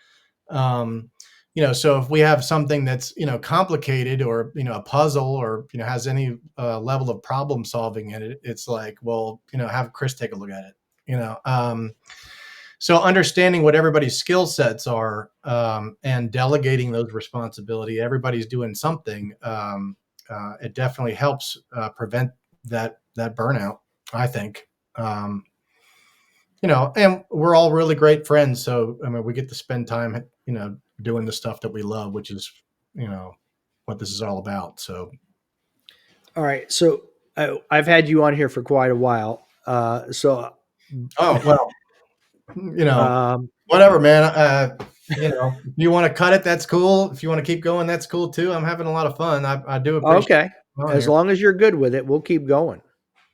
So if we have something that's complicated, or a puzzle, or has any level of problem solving in it, it's like, well, have Chris take a look at it. So understanding what everybody's skill sets are, and delegating those responsibility, everybody's doing something. It definitely helps prevent that burnout, I think. Um, and we're all really great friends, so I mean, we get to spend time, doing the stuff that we love, which is, you know, what this is all about. So, All right. So I've had you on here for quite a while. oh well, you know, Um, whatever, man. If you want to cut it, that's cool. If you want to keep going, that's cool too. I'm having a lot of fun. I do appreciate okay. you on As here. long as you're good with it, we'll keep going.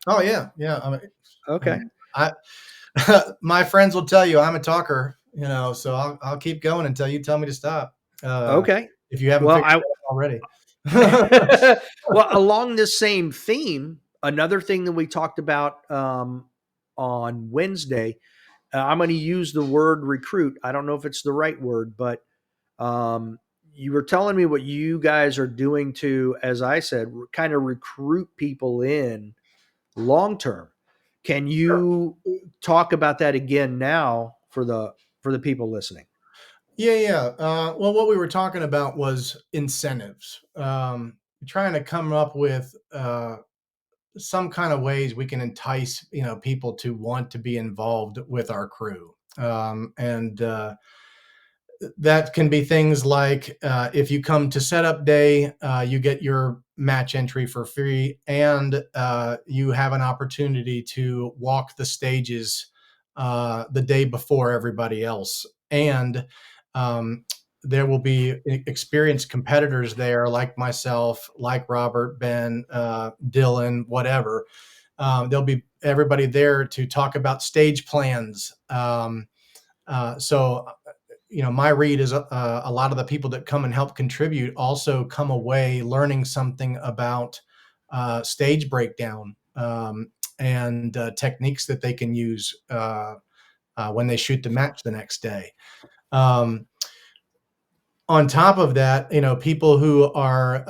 Oh yeah, yeah. I Okay. mean, I my friends will tell you I'm a talker. So I'll keep going until you tell me to stop. Uh, Okay. if you haven't Well, figured I it out already. well, along this same theme, another thing that we talked about on Wednesday, I'm going to use the word recruit. I don't know if it's the right word, but um, you were telling me what you guys are doing to, as I said, kind of recruit people in long term. Can you talk about that again now for the people listening? Yeah, yeah. Well, what we were talking about was incentives. Trying to come up with some kind of ways we can entice people to want to be involved with our crew. And that can be things like, if you come to setup day, you get your match entry for free, and you have an opportunity to walk the stages the day before everybody else. And um, there will be experienced competitors there, like myself, like Robert, Ben, Dylan, whatever. There'll be everybody there to talk about stage plans. So my read is, a lot of the people that come and help contribute also come away learning something about stage breakdown, and techniques that they can use when they shoot the match the next day. Um, on top of that, people who are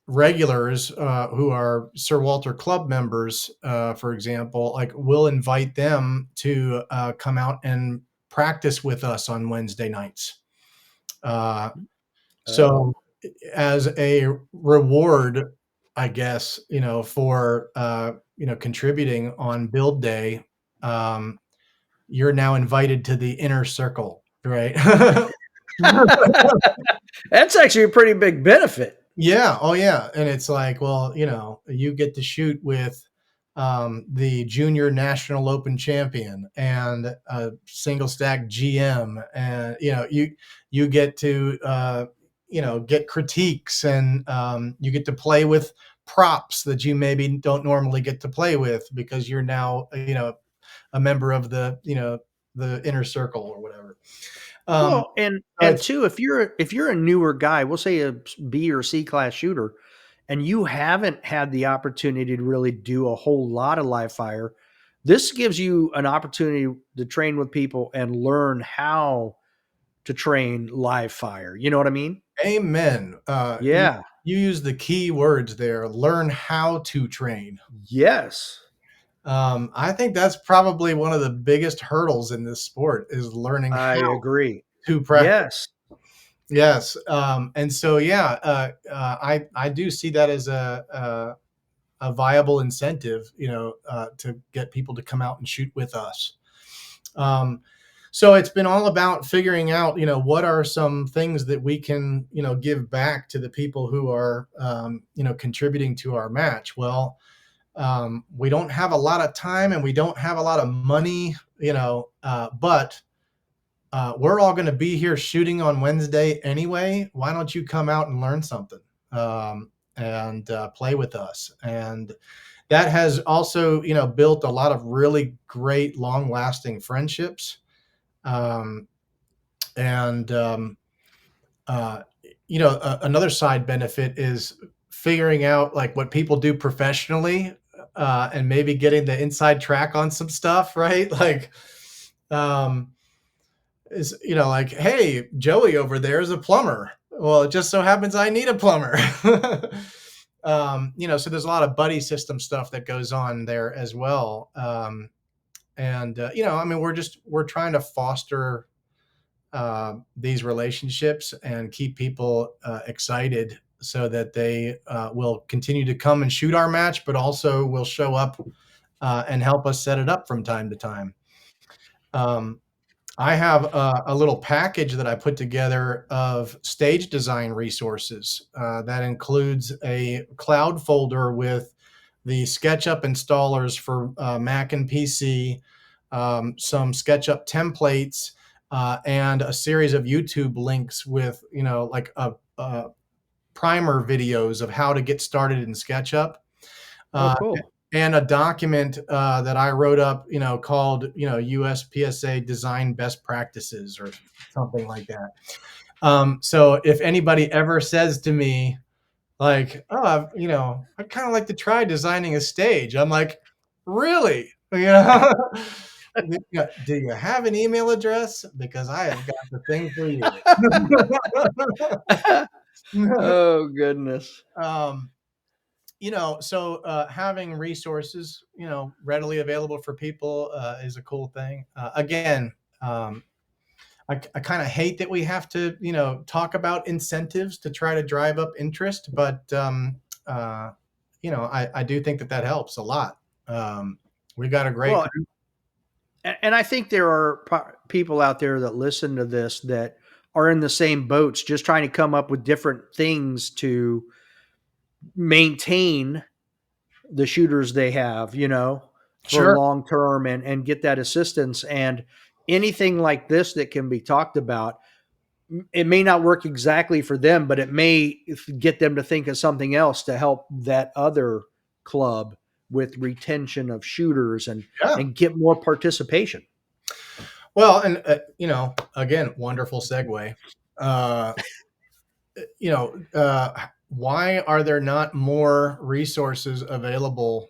regulars, who are Sir Walter Club members, for example, like, we'll invite them to come out and practice with us on Wednesday nights. Uh, Oh, so, as a reward, I guess, for contributing on build day, um, you're now invited to the inner circle, right? that's actually a pretty big benefit. Yeah. Oh, yeah. And it's like, well, you get to shoot with the junior national open champion and a single stack GM, and you get to get critiques, and you get to play with props that you maybe don't normally get to play with, because you're now a member of the inner circle or whatever. Um, Well, and so and it's two, if you're a newer guy, we'll say a B or C class shooter, and you haven't had the opportunity to really do a whole lot of live fire, this gives you an opportunity to train with people and learn how to train live fire. You know what I mean? Amen. Yeah. You use the key words there. Learn how to train. Yes. I think that's probably one of the biggest hurdles in this sport is learning I how agree. to practice. Yes. Yes, and so yeah, I do see that as a viable incentive, to get people to come out and shoot with us. Um, so it's been all about figuring out, what are some things that we can, give back to the people who are, contributing to our match. Well, we don't have a lot of time and we don't have a lot of money, but we're all going to be here shooting on Wednesday anyway. Why don't you come out and learn something, and play with us? And that has also, built a lot of really great, long-lasting friendships. Um, and uh, Another side benefit is figuring out like what people do professionally, and maybe getting the inside track on some stuff, right? Like, um, is like, hey, Joey over there is a plumber. Well, it just so happens I need a plumber. So there's a lot of buddy system stuff that goes on there as well. And I mean, we're trying to foster these relationships and keep people excited so that they will continue to come and shoot our match, but also will show up and help us set it up from time to time. Um, I have a little package that I put together of stage design resources that includes a cloud folder with the SketchUp installers for Mac and PC, some SketchUp templates, and a series of YouTube links with, like a primer videos of how to get started in SketchUp. Oh, Uh, cool. and a document that I wrote up, called, USPSA Design Best Practices or something like that. So if anybody ever says to me, like, oh, I'd kind of like to try designing a stage, I'm like, really? Do you have an email address? Because I have got the thing for you. Oh, goodness. um, so having resources, readily available for people is a cool thing. Again, I kind of hate that we have to, talk about incentives to try to drive up interest, but I do think that helps a lot. We got a great Well, group. and I think there are people out there that listen to this that are in the same boats, just trying to come up with different things to maintain the shooters they have, for Sure. long term and get that assistance. And anything like this that can be talked about, it may not work exactly for them, but it may get them to think of something else to help that other club with retention of shooters Yeah. and get more participation. Well, and again, wonderful segue. Uh, why are there not more resources available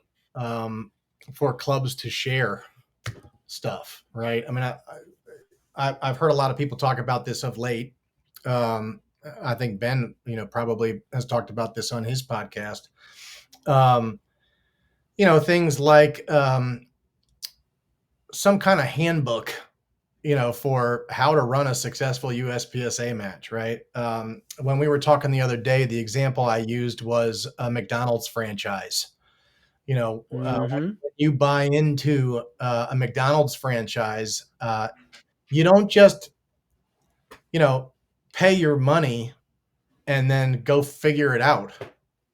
for clubs to share stuff? Right. I mean, I've heard a lot of people talk about this of late. Um, I think Ben, probably has talked about this on his podcast. Um, things like some kind of handbook, for how to run a successful USPSA match, right? When we were talking the other day, the example I used was a McDonald's franchise. Hmm. When you buy into a McDonald's franchise, you don't just, you know, pay your money and then go figure it out.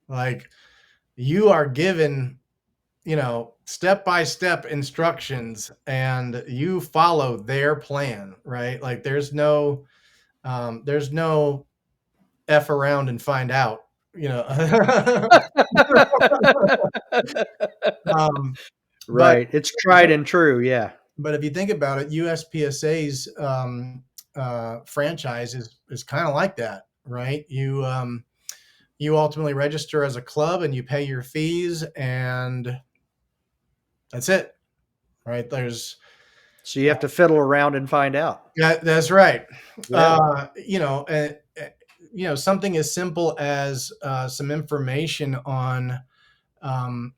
Like, you are given, step by step instructions and you follow their plan, right? Like, there's no F around and find out, you know. um, but Right. It's tried and true. Yeah. but if you think about it, USPSA's franchise is kind of like that, right? You ultimately register as a club and you pay your fees, and that's it, right? There's So you have to fiddle around and find out. that's right. Yeah. Something as simple as some information on, um,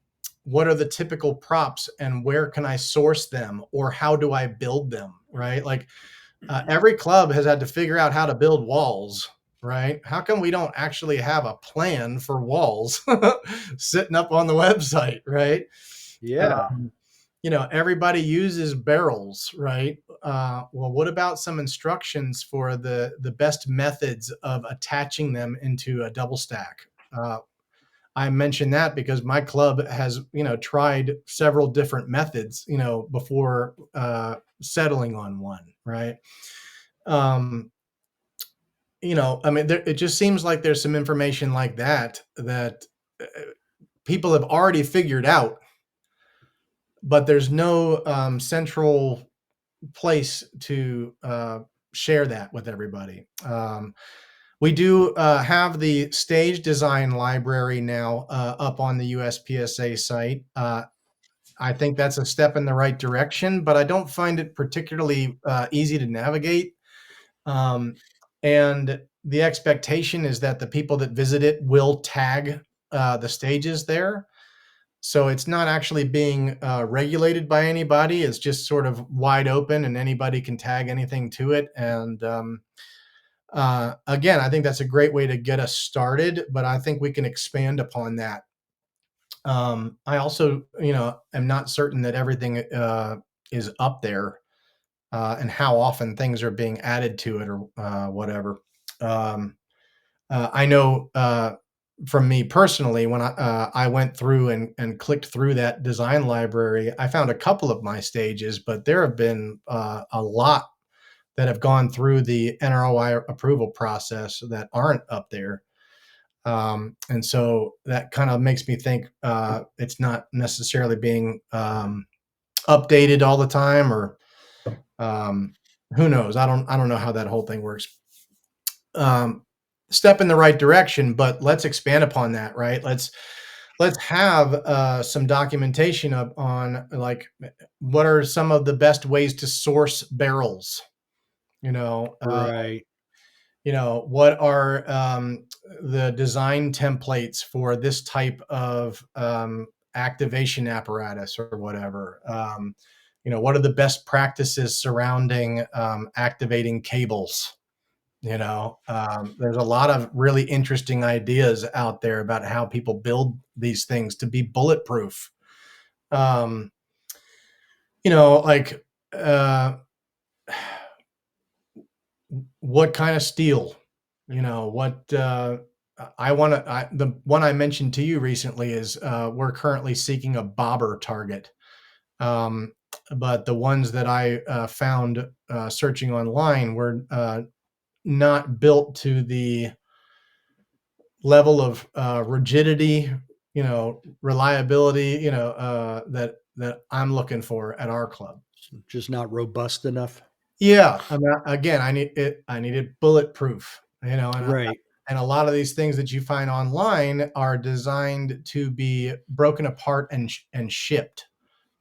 what are the typical props and where can I source them, or how do I build them, right? Like every club has had to figure out how to build walls, right? How come we don't actually have a plan for walls sitting up on the website, right? Yeah. Everybody uses barrels, right? Well, what about some instructions for the best methods of attaching them into a double stack? I mention that because my club has, tried several different methods, before settling on one, right? Um, I mean, it just seems like there's some information like that people have already figured out, but there's no central place to share that with everybody. We do have the stage design library now up on the USPSA site. I think that's a step in the right direction, but I don't find it particularly easy to navigate. Um, and the expectation is that the people that visit it will tag the stages there. So it's not actually being regulated by anybody. It's just sort of wide open, and anybody can tag anything to it. And again, I think that's a great way to get us started, but I think we can expand upon that. I also, am not certain that everything is up there, and how often things are being added to it, or whatever. Um, I know from me personally, when I went through and clicked through that design library, I found a couple of my stages, but there have been a lot that have gone through the NROI approval process that aren't up there. And so that kind of makes me think it's not necessarily being updated all the time, or um, who knows? I don't know how that whole thing works. Um, Step in the right direction, but let's expand upon that, right? Let's have some documentation on, like, what are some of the best ways to source barrels. You know, uh, Right. what are the design templates for this type of activation apparatus or whatever. What are the best practices surrounding activating cables? There's a lot of really interesting ideas out there about how people build these things to be bulletproof. Um, like, uh, what kind of steel? What I want to. The one I mentioned to you recently is we're currently seeking a bobber target. Um, but the ones that I found searching online were not built to the level of rigidity, reliability, that I'm looking for at our club. Just not robust enough. Yeah, again, I need it bulletproof, Right. and a lot of these things that you find online are designed to be broken apart and shipped,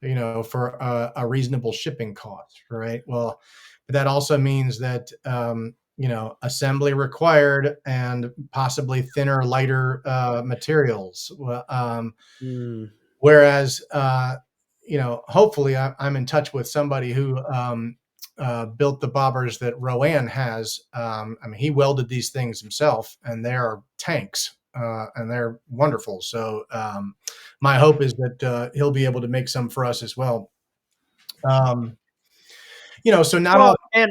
for a reasonable shipping cost, right? Well, that also means that assembly required, and possibly thinner, lighter materials. Well, Mm. whereas hopefully I'm in touch with somebody who built the bobbers that Rowan has. I mean, he welded these things himself, and they are tanks, and they're wonderful. So my hope is that he'll be able to make some for us as well. Um, so not all. Well, and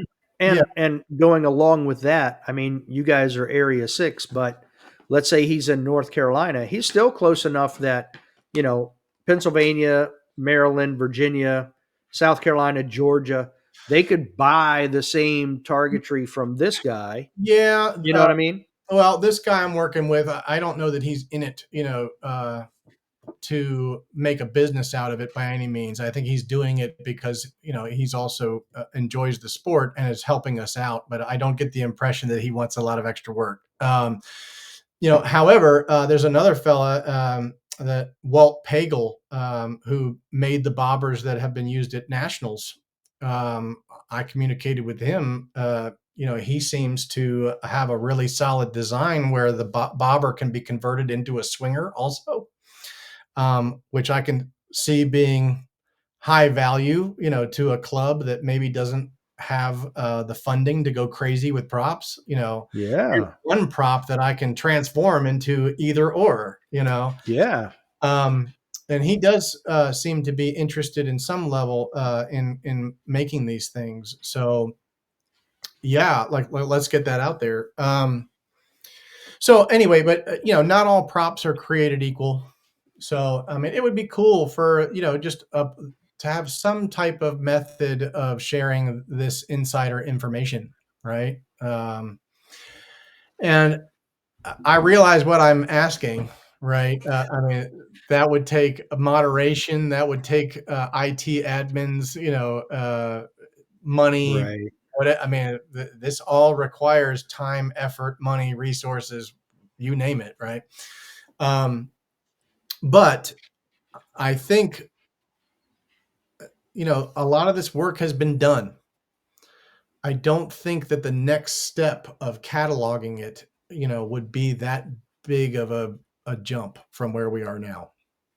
Yeah, and going along with that, I mean, you guys are Area 6, but let's say he's in North Carolina, he's still close enough that, you know, Pennsylvania, Maryland, Virginia, South Carolina, Georgia, they could buy the same targetry from this guy. yeah. You know what I mean? Well, this guy I'm working with, I don't know that he's in it, to make a business out of it by any means. I think he's doing it because he's also enjoys the sport and is helping us out. But I don't get the impression that he wants a lot of extra work. However, there's another fella, that Walt Pagel, who made the bobbers that have been used at nationals. I communicated with him. He seems to have a really solid design where the bobber can be converted into a swinger also. which I can see being high value, to a club that maybe doesn't have the funding to go crazy with props. Here's Yeah. one prop that I can transform into either or. Yeah. Um, and he does seem to be interested in some level in making these things. So yeah, like let's get that out there. So anyway, but not all props are created equal. So I mean, it would be cool for just to have some type of method of sharing this insider information, right? And I realize what I'm asking, right? I mean, that would take moderation. That would take IT admins, money. Right. What I mean, this all requires time, effort, money, resources, you name it, right? Um, but I think a lot of this work has been done. I don't think that the next step of cataloging it, would be that big of a jump from where we are now.